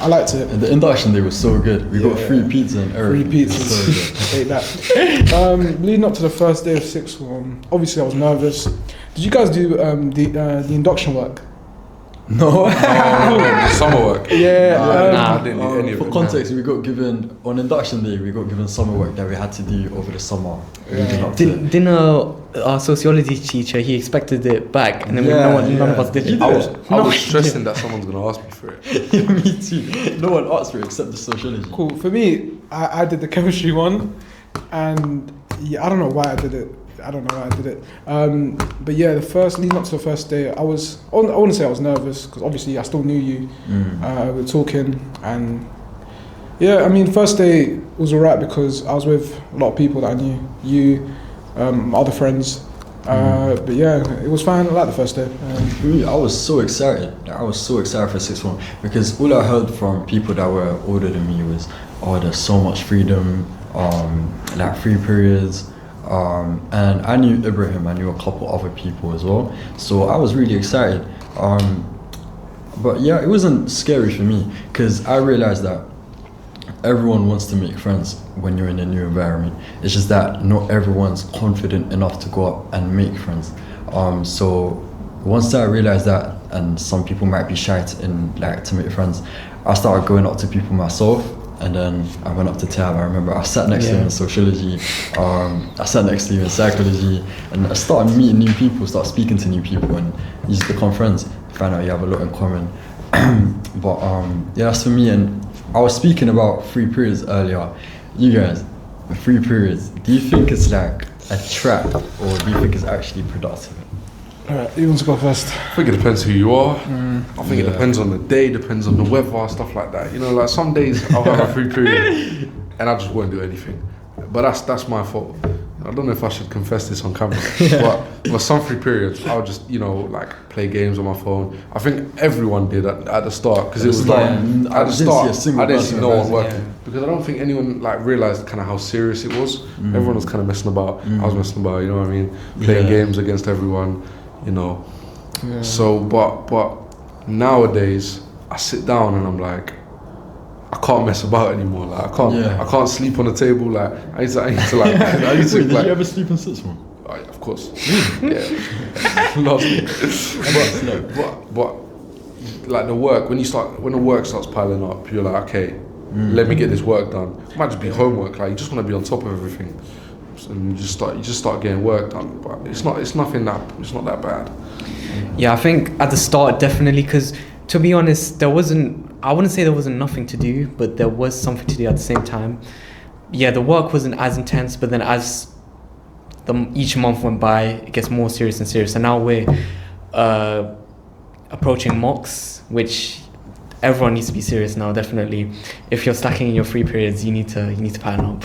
liked it. The induction day was so good. We got free pizza and everything. Free pizzas. Ate that. Leading up to the first day of sixth form, obviously I was nervous. Did you guys do the induction work? No. Summer work. Yeah. I didn't do any of it. For context, we got given on induction day. We got given summer work that we had to do over the summer. Didn't our sociology teacher, he expected it back, and then none of us did it. I was stressing that someone's gonna ask me for it. Yeah, me too. No one asked for it except the sociology. Cool. For me, I did the chemistry one, and I don't know why I did it. But yeah, leading up to the first day, I wouldn't say I was nervous because obviously I still knew you. We were talking, and yeah, I mean, first day was alright because I was with a lot of people that I knew. You, other friends. But yeah, it was fine. I liked the first day. I was so excited. I was so excited for sixth form because all I heard from people that were older than me was, oh, there's so much freedom, like free periods. And I knew Ibrahim, I knew a couple other people as well, so I was really excited. But yeah, it wasn't scary for me because I realized that everyone wants to make friends when you're in a new environment. It's just that not everyone's confident enough to go up and make friends. So once I realized that, and some people might be shy to make friends, I started going up to people myself. And then I went up to Tab. I remember I sat next to him in sociology. I sat next to him in psychology, and I started meeting new people, started speaking to new people, and you just become friends. Find out you have a lot in common. But yeah, that's for me. And I was speaking about free periods earlier. You guys, free periods. Do you think it's like a trap, or do you think it's actually productive? Alright, you want to go first? I think it depends who you are. I think it depends on the day, depends on the weather, stuff like that. You know, like some days I'll have a free period and I just won't do anything. But that's my fault. I don't know if I should confess this on camera, but some free periods I'll just, like play games on my phone. I think everyone did at the start because it was like at the start I didn't see no one working because I don't think anyone like realized kind of how serious it was. Everyone was kind of messing about. I was messing about, you know what I mean? Playing games against everyone. So but nowadays I sit down and I'm like, I can't mess about anymore. Like Yeah. I can't sleep on the table. Like I need to like Wait, did you ever sleep in sixth form? of course. Yeah. Last week. But like the work, when the work starts piling up, you're like, okay, let me get this work done. It might just be homework. Like you just want to be on top of everything, and you just start getting work done. But it's not that bad. Yeah, I think at the start definitely, because to be honest, I wouldn't say there wasn't nothing to do, but there was something to do at the same time. Yeah, the work wasn't as intense, but then as each month went by, it gets more serious and serious. And now we're approaching mocks, which everyone needs to be serious now. Definitely, if you're slacking in your free periods, you need to pattern up.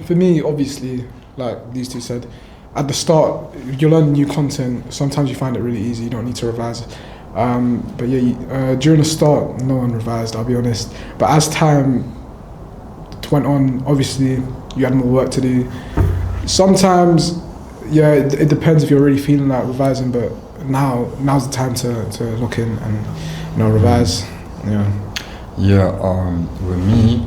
For me, obviously, like these two said, at the start, you learn new content. Sometimes you find it really easy. You don't need to revise. But yeah, during the start, no one revised, I'll be honest. But as time went on, obviously, you had more work to do. Sometimes, yeah, it depends if you're really feeling like revising, but now's the time to look in and, revise. Yeah. Yeah, with me,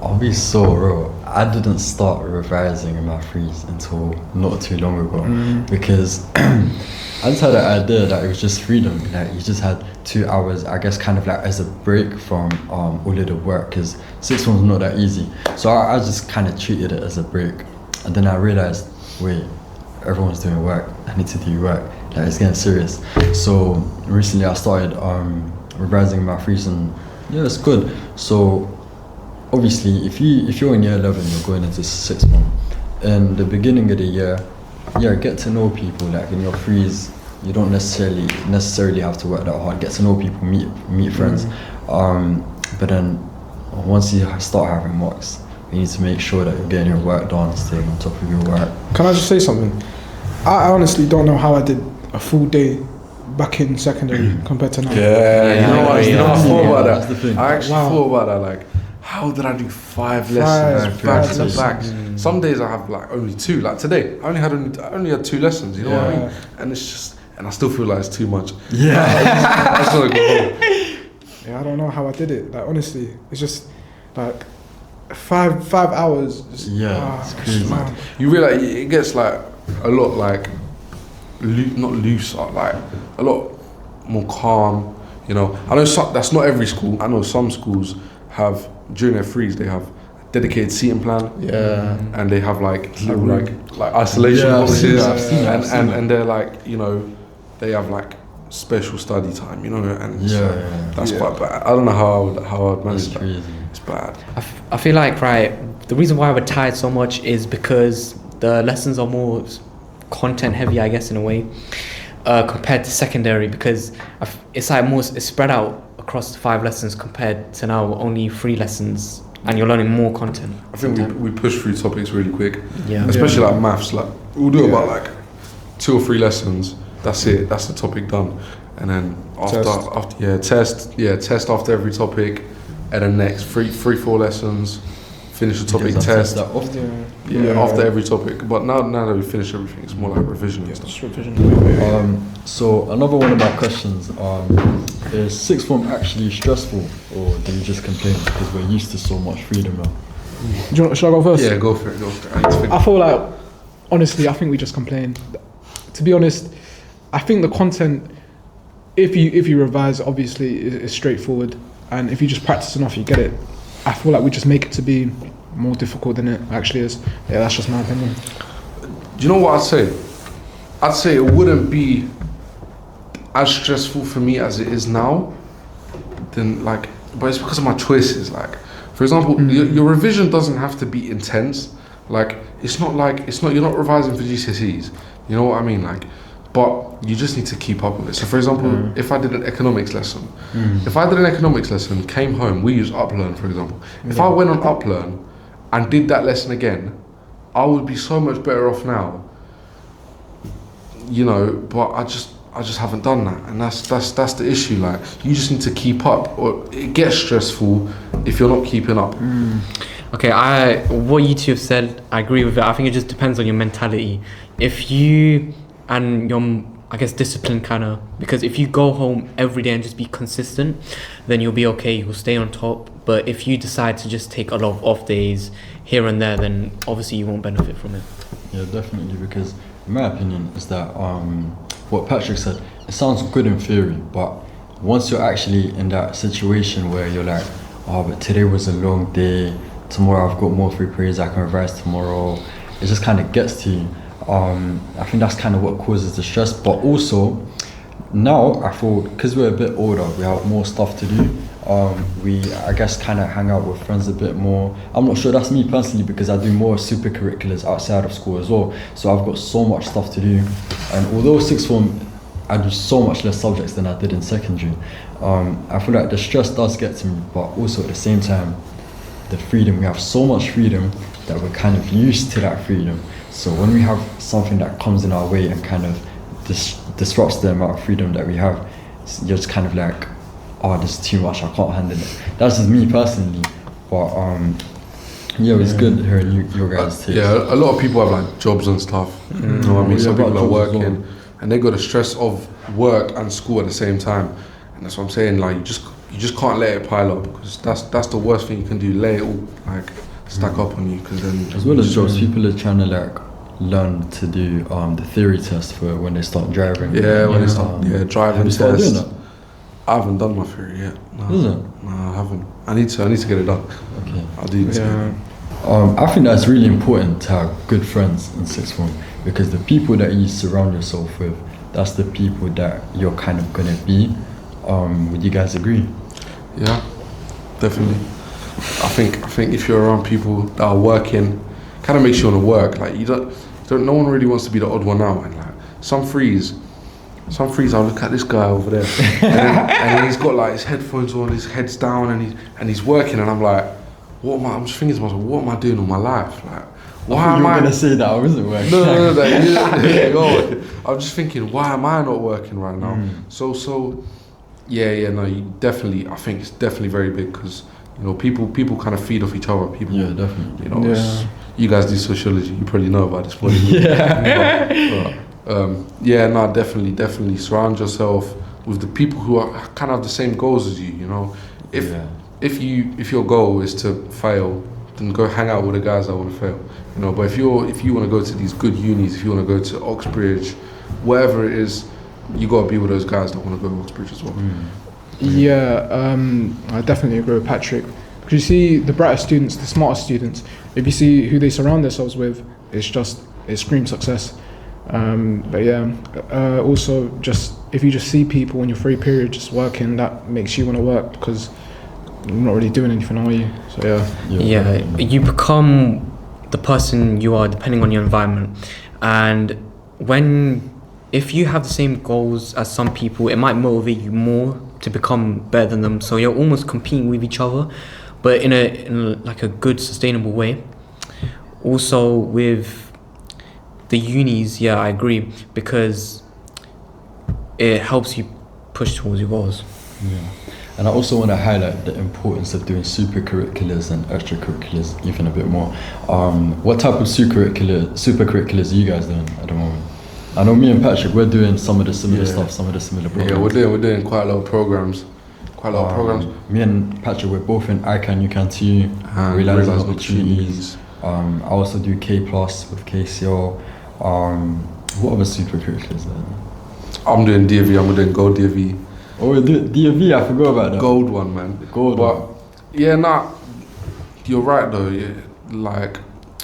I'll be so real. I didn't start revising in my freeze until not too long ago because I just had an idea that it was just freedom. Like you just had 2 hours, I guess, kind of like as a break from all of the work, because sixth form's not that easy. So I just kind of treated it as a break, and then I realized, wait, everyone's doing work. I need to do work. Like it's getting serious. So recently I started revising my freeze, and yeah, it's good. So obviously, if you're in year 11, you're going into sixth form. In the beginning of the year, yeah, get to know people. Like in your freeze, you don't necessarily have to work that hard. Get to know people, meet friends. But then once you start having mocks, you need to make sure that you're getting your work done, staying on top of your work. Can I just say something? I honestly don't know how I did a full day back in secondary compared to now. Yeah, you know, I thought about that. That's the thing. I actually thought about that. Like, how did I do 5 lessons back to back? Some days I have like only 2. Like today, I only had 2 lessons. You know what I mean? And it's just, and I still feel like it's too much. Yeah. I just want to go home. Yeah, I don't know how I did it. Like honestly, it's just like 5 hours. Just, It's crazy. man. You realize it gets like a lot like not loose, like a lot more calm. You know, I know that's not every school. I know some schools have during their freeze they have a dedicated seating plan. Yeah. And they have like little like isolation boxes, and they're like, you know, they have like special study time. You know, and that's quite bad. I don't know how I'd manage that. Crazy. It's bad. I feel like, the reason why we're tired so much is because the lessons are more content heavy, I guess, in a way, compared to secondary, because it's like it's spread out across 5 lessons compared to now only 3 lessons, and you're learning more content. I think we push through topics really quick, Yeah. especially like maths. Like we'll do about like 2 or 3 lessons. That's it. That's the topic done, and then test after every topic, and then next 3-4 lessons. Finish the topic, test. That often. After every topic. But now that we finish everything, it's more like revision and stuff. Just revision. So another one of my questions is sixth form actually stressful, or do you just complain because we're used to so much freedom now? Should I go first? Yeah, go for it. I need to think. I feel like, honestly, I think we just complain. To be honest, I think the content, if you revise, obviously, is straightforward, and if you just practice enough, you get it. I feel like we just make it to be more difficult than it actually is. Yeah, that's just my opinion. Do you know what I'd say? I'd say it wouldn't be as stressful for me as it is now. Then but it's because of my choices. Like, for example, your revision doesn't have to be intense. Like, you're not revising for GCSEs. You know what I mean? Like, but you just need to keep up with it. So, for example, if I did an economics lesson, came home, we use Uplearn, for example. If I went on Uplearn and did that lesson again, I would be so much better off now. You know, but I just haven't done that, and that's the issue. Like, you just need to keep up, or it gets stressful if you're not keeping up. Okay, what you two have said, I agree with it. I think it just depends on your mentality. If you and I guess, discipline kind of, because if you go home every day and just be consistent, then you'll be okay, you'll stay on top. But if you decide to just take a lot of off days here and there, then obviously you won't benefit from it. Yeah, definitely, because in my opinion is that what Patrick said, it sounds good in theory, but once you're actually in that situation where you're like, oh, but today was a long day, tomorrow I've got more free periods, I can revise tomorrow, it just kind of gets to you. I think that's kind of what causes the stress, but also now I feel because we're a bit older, we have more stuff to do. We, I guess, kind of hang out with friends a bit more. I'm not sure, that's me personally, because I do more super curriculars outside of school as well, so I've got so much stuff to do. And although sixth form I do so much less subjects than I did in secondary, I feel like the stress does get to me, but also at the same time the freedom, we have so much freedom that we're kind of used to that freedom. So when we have something that comes in our way and kind of disrupts the amount of freedom that we have, you're just kind of like, oh, this is too much, I can't handle it. That's just me personally, but yeah, it's good hearing your guys' takes. Yeah, a lot of people have like jobs and stuff. You know what I mean? Some people are working and they got the stress of work and school at the same time, and that's what I'm saying. Like you just can't let it pile up, because that's the worst thing you can do. Let it all like stack up on you, because then as well as jobs, people are trying to like learn to do the theory test for when they start driving. Yeah, when they start driving test. Doing that? I haven't done my theory yet. No. Is it? No, I haven't. I need to get it done. Okay. I do need to get it done. I think that's really important to have good friends in sixth form, because the people that you surround yourself with, that's the people that you're kind of gonna be. Would you guys agree? Yeah, definitely. I think if you're around people that are working, kind of makes you want to work. Like you don't. No one really wants to be the odd one out. And like some frees, I'll look at this guy over there, and then he's got like his headphones on, his head's down, and he's working, and I'm like, I'm just thinking to myself, what am I doing with my life? Like, why am I gonna say that I wasn't working? No. I'm just thinking, why am I not working right now? So, no, I think it's definitely very big, because you know people kind of feed off each other. People, yeah, definitely. You know, you guys do sociology, you probably know about this point. Definitely surround yourself with the people who are kind of have the same goals as you. You know, if your goal is to fail, then go hang out with the guys that want to fail. You know, but if you want to go to these good unis, if you want to go to Oxbridge, wherever it is, you got to be with those guys that want to go to Oxbridge as well. Yeah, I definitely agree with Patrick. Because you see the brightest students, the smartest students, if you see who they surround themselves with, it screams success. But yeah, also just if you just see people in your free period just working, that makes you want to work, because you're not really doing anything, are you? So yeah, you become the person you are depending on your environment, and if you have the same goals as some people, it might motivate you more to become better than them. So you're almost competing with each other, but in a good, sustainable way. Also with the unis, yeah, I agree, because it helps you push towards your goals. Yeah. And I also want to highlight the importance of doing super curriculars and extracurriculars even a bit more. What type of super curriculars are you guys doing at the moment? I know me and Patrick, we're doing some of the similar stuff, some of the similar programs. Yeah, we're doing quite a lot of programs. Me and Patrick, we're both in ICANN, UCANN too, realizing opportunities. I also do K+ with KCL. What other super curriculars there? I'm doing DAV, I'm doing Gold DAV. Oh, DAV, I forgot about that. Gold one, man. Gold one. Yeah, you're right though. Yeah,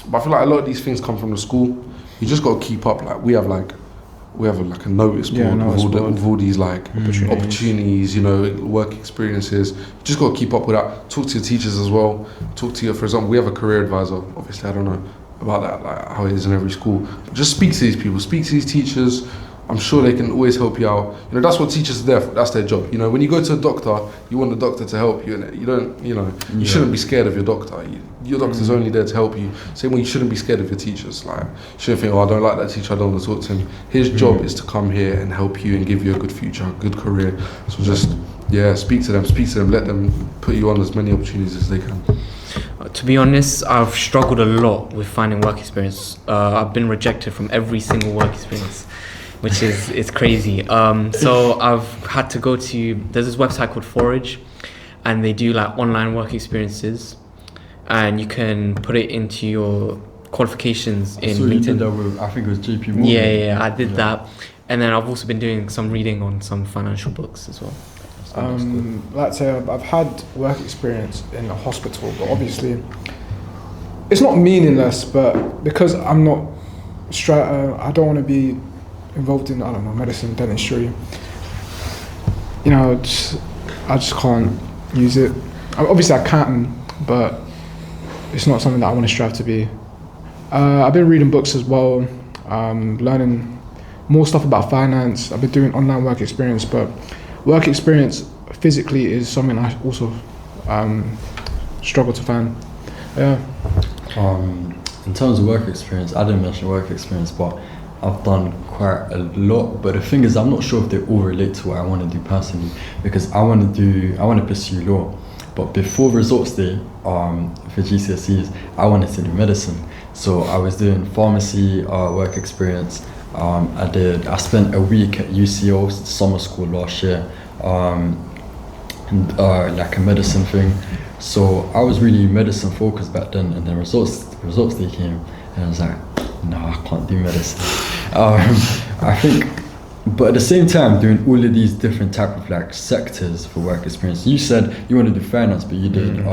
but I feel like a lot of these things come from the school. You just got to keep up. Like we have a notice board with all these like opportunities, you know, work experiences. You just got to keep up with that. Talk to your teachers as well. For example, we have a career advisor. Obviously, I don't know about that, like how it is in every school. But just speak to these people. Speak to these teachers. I'm sure they can always help you out. You know, that's what teachers are there for. That's their job. You know, when you go to a doctor, you want the doctor to help you, and you shouldn't be scared of your doctor. Your doctor's only there to help you. Same way, you shouldn't be scared of your teachers. Like, you shouldn't think, I don't like that teacher, I don't want to talk to him. His job is to come here and help you and give you a good future, a good career. So just, speak to them, let them put you on as many opportunities as they can. To be honest, I've struggled a lot with finding work experience. I've been rejected from every single work experience. which is it's crazy. So I've had to go to, there's this website called Forage, and they do like online work experiences, and you can put it into your qualifications in So LinkedIn. you did that with, I think it was EP1. Yeah, I did that, and then I've also been doing some reading on some financial books as well. Like I say, I've had work experience in a hospital, but obviously it's not meaningless. But because I'm not I don't want to be involved in, I don't know, medicine, dentistry. You know, I just can't use it. Obviously, I can, but it's not something that I want to strive to be. I've been reading books as well, learning more stuff about finance. I've been doing online work experience, but work experience physically is something I also struggle to find. Yeah. In terms of work experience, I didn't mention work experience, but I've done quite a lot. But the thing is, I'm not sure if they all relate to what I want to do personally, because I want to pursue law. But before results day, for GCSEs, I wanted to do medicine. So I was doing pharmacy work experience. I spent a week at UCO summer school last year, like a medicine thing. So I was really medicine focused back then, and then results day came, and I was like, no, I can't do medicine. I think, but at the same time, doing all of these different type of like sectors for work experience. You said you want to do finance, but you did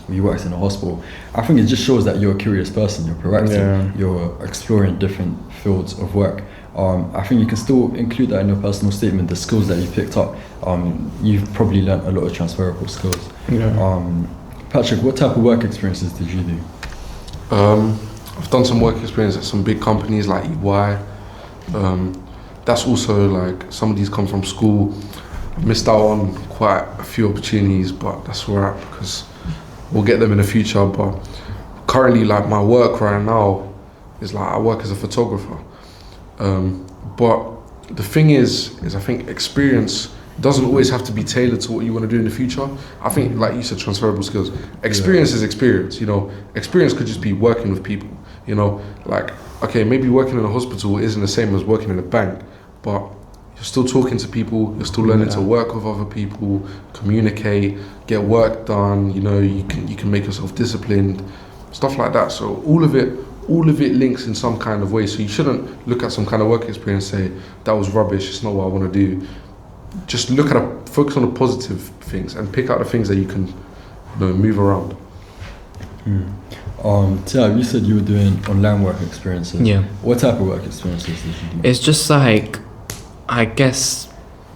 you worked in a hospital. I think it just shows that you're a curious person. You're proactive. You're exploring different fields of work. I think you can still include that in your personal statement. The skills that you picked up, you've probably learned a lot of transferable skills. Patrick, what type of work experiences did you do? I've done some work experience at some big companies like EY. That's also like, some of these come from school. I've missed out on quite a few opportunities, but that's alright because we'll get them in the future. But currently, like, my work right now is like, I work as a photographer. But the thing is I think experience doesn't always have to be tailored to what you want to do in the future. I think, like you said, transferable skills. Experience is experience, you know. Experience could just be working with people, you know. Like, okay, maybe working in a hospital isn't the same as working in a bank, but you're still talking to people, you're still learning to work with other people, communicate, get work done, you know, you can make yourself disciplined, stuff like that. So all of it links in some kind of way. So you shouldn't look at some kind of work experience and say, that was rubbish, it's not what I want to do. Just focus on the positive things and pick out the things that you can, you know, move around. Tia, you said you were doing online work experiences. Yeah. What type of work experiences did you do? It's just like, I guess,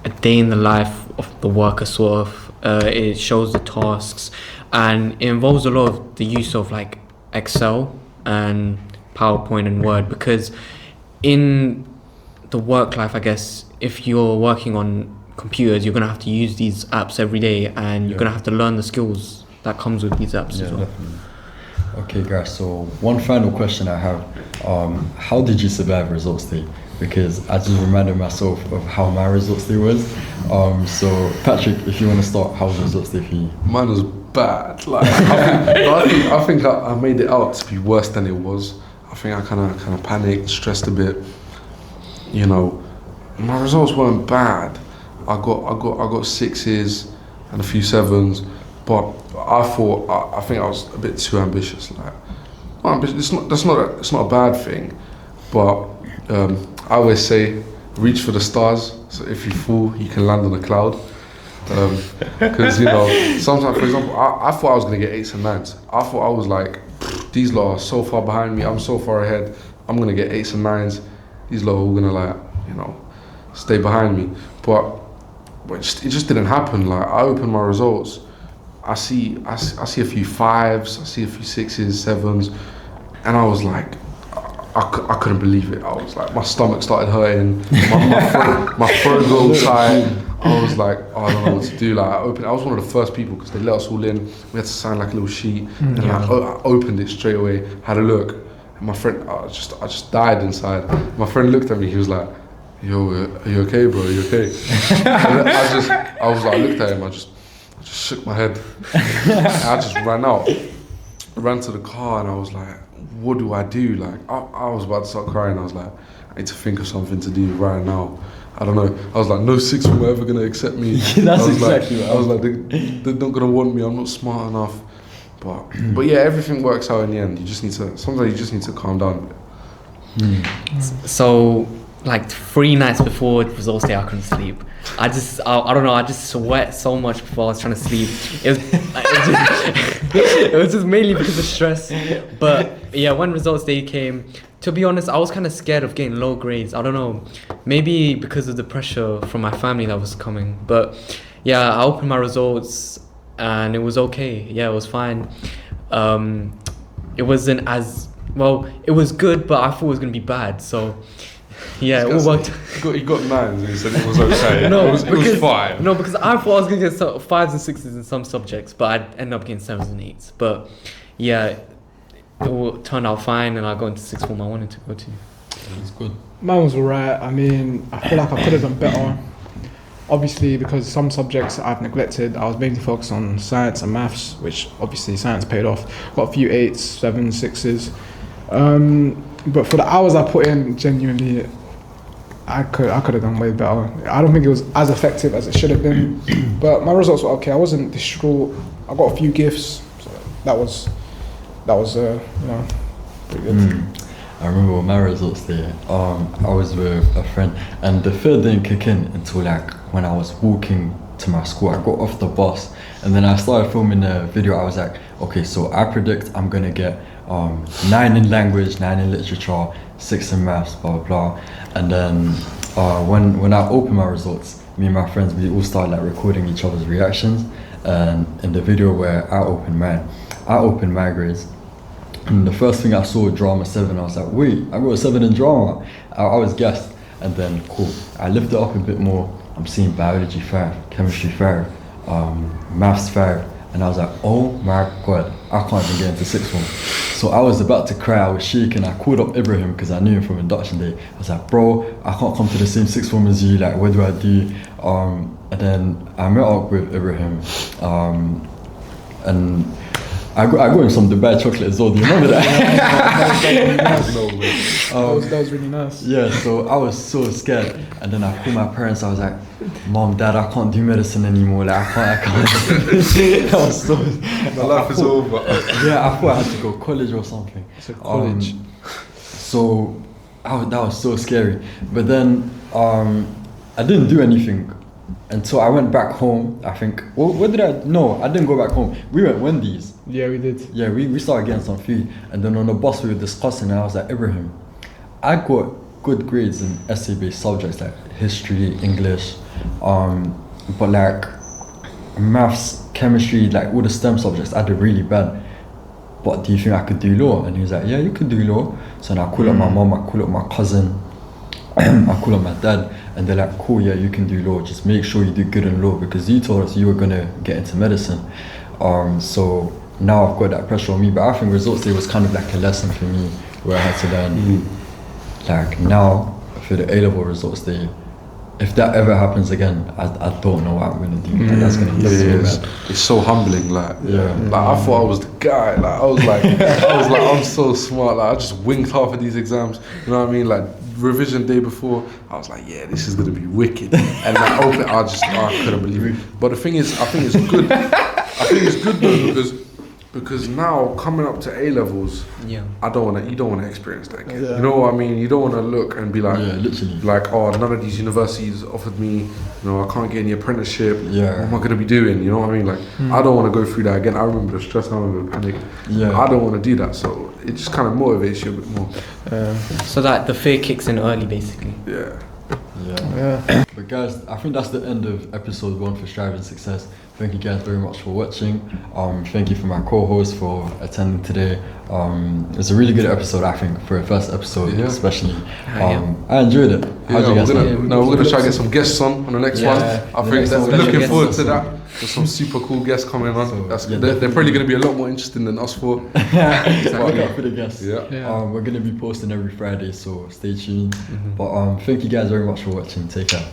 a day in the life of the worker, sort of. It shows the tasks, and it involves a lot of the use of like Excel and PowerPoint and Word, because in the work life, I guess, if you're working on computers, you're going to have to use these apps every day, and you're going to have to learn the skills that comes with these apps as well. Definitely. Okay, guys, so one final question I have. How did you survive results day? Because I just reminded myself of how my results day was. So Patrick, if you want to start, how was results day for you? Mine was bad. Like, I think I made it out to be worse than it was. I think I kind of panicked, stressed a bit. You know, my results weren't bad. I got 6s and a few 7s, but I think I was a bit too ambitious. Like, it's not a bad thing, but I always say, reach for the stars. So if you fall, you can land on a cloud. Because you know, sometimes, for example, I thought I was gonna get 8s and 9s. I thought I was like, these lot are so far behind me. I'm so far ahead. I'm gonna get 8s and 9s. These lot are all gonna, like, you know, stay behind me. But it just didn't happen. Like, I opened my results. I see a few 5s. I see a few 6s, 7s, and I was like, I couldn't believe it. I was like, my stomach started hurting. My throat got all tight. I was like, oh, I don't know what to do. Like, I was one of the first people because they let us all in. We had to sign like a little sheet, and I opened it straight away. Had a look, and my friend, I just died inside. My friend looked at me. He was like, "Yo, are you okay, bro? Are you okay?" And I looked at him. I just shook my head. I just ran out, ran to the car, and I was like, what do I do? Like, I was about to start crying. I was like, I need to think of something to do right now. I don't know. I was like, no sixth form are ever gonna accept me. That's exactly what I was like, they're not gonna want me. I'm not smart enough. But yeah, everything works out in the end. Sometimes you just need to calm down. So, like 3 nights before results day, I couldn't sleep. I don't know. I just sweat so much before I was trying to sleep. It was just mainly because of stress. But yeah, when results day came, to be honest, I was kind of scared of getting low grades. I don't know, maybe because of the pressure from my family that was coming. But yeah, I opened my results and it was okay. Yeah, it was fine. It wasn't as well. It was good, but I thought it was gonna be bad. So. Yeah, it all worked. He got 9s and he said it was okay. No, it was 5. No, because I thought I was going to get 5s and 6s in some subjects, but I'd end up getting 7s and 8s. But yeah, it all turned out fine and I got into sixth form I wanted to go to. It's good. Mine was alright. I mean, I feel like I could have done better. Obviously, because some subjects I've neglected, I was mainly focused on science and maths, which obviously science paid off. Got a few 8s, 7s, 6s. But for the hours I put in, genuinely, I could have done way better. I don't think it was as effective as it should have been, but my results were okay. I wasn't distraught. I got a few gifts, so that was pretty good. I remember when my results there, I was with a friend and the fear didn't kick in until like when I was walking to my school. I got off the bus and then I started filming a video. I was like, okay, so I predict I'm gonna get 9 in language, 9 in literature, 6 in maths, blah blah blah. And then when I opened my results, me and my friends, we all started like recording each other's reactions. And in the video where I opened my grades. And the first thing I saw, drama 7, I was like, wait, I got a 7 in drama. I was gassed. And then cool, I lifted it up a bit more. I'm seeing biology 5, chemistry 5, maths 5. And I was like, oh my God, I can't even get into sixth form. So I was about to cry, I was shaking. I called up Ibrahim because I knew him from induction day. I was like, bro, I can't come to the same sixth form as you, like what do I do? And then I met up with Ibrahim and I got him some Dubai chocolate as well, do you remember that? That was really nice. Yeah, so I was so scared. And then I called my parents, I was like, Mom, Dad, I can't do medicine anymore, like I can't. I was so... My life is over. Yeah, I thought I had to go college or something. So college. So that was so scary. But then I didn't do anything until I went back home. I think, what did I? No, I didn't go back home. We went Wendy's. Yeah, we did. Yeah, we started getting some food. And then on the bus we were discussing and I was like, Ibrahim, I got good grades in essay-based subjects like history, English, but like maths, chemistry, like all the STEM subjects, I did really bad. But do you think I could do law? And he was like, yeah, you could do law. So then I call up my mom, I call up my cousin, I call up my dad, and they're like, cool, yeah, you can do law. Just make sure you do good in law because you told us you were gonna get into medicine. So now I've got that pressure on me. But I think results day was kind of like a lesson for me where I had to learn. Like now for the A-level results day, if that ever happens again, I don't know what I'm gonna do. Like, that's gonna be so bad. It's so humbling. Like, yeah. Like I thought I was the guy. Like I was like, I'm so smart. Like I just winged half of these exams. You know what I mean? Like revision day before, I was like, yeah, this is gonna be wicked. And I opened it, I couldn't believe it. But the thing is, I think it's good. I think it's good though because now coming up to A levels, Yeah. you don't wanna experience that again. Yeah. You know what I mean? You don't wanna look and be like, Yeah, literally. like, oh, none of these universities offered me, you know, I can't get any apprenticeship. Yeah. What am I gonna be doing? You know what I mean? Like, I don't wanna go through that again. I remember the stress, I remember the panic. Yeah. I don't wanna do that. So it just kind of motivates you a bit more. So that the fear kicks in early, basically. Yeah. Yeah. But guys, I think that's the end of episode 1 for Striving Success. Thank you guys very much for watching. Thank you for my co-host for attending today. It's a really good episode, I think, for a first episode, Yeah. especially. Yeah. I enjoyed it. How'd you guys we're think? gonna try to get some guests on the next Yeah. one. I The think next that's one, looking guests forward or to that. There's some super cool guests coming on. So, yeah, They're probably gonna be a lot more interesting than us four. Look out for the guests. Yeah. We're gonna be posting every Friday, so stay tuned. But thank you guys very much for watching. Take care.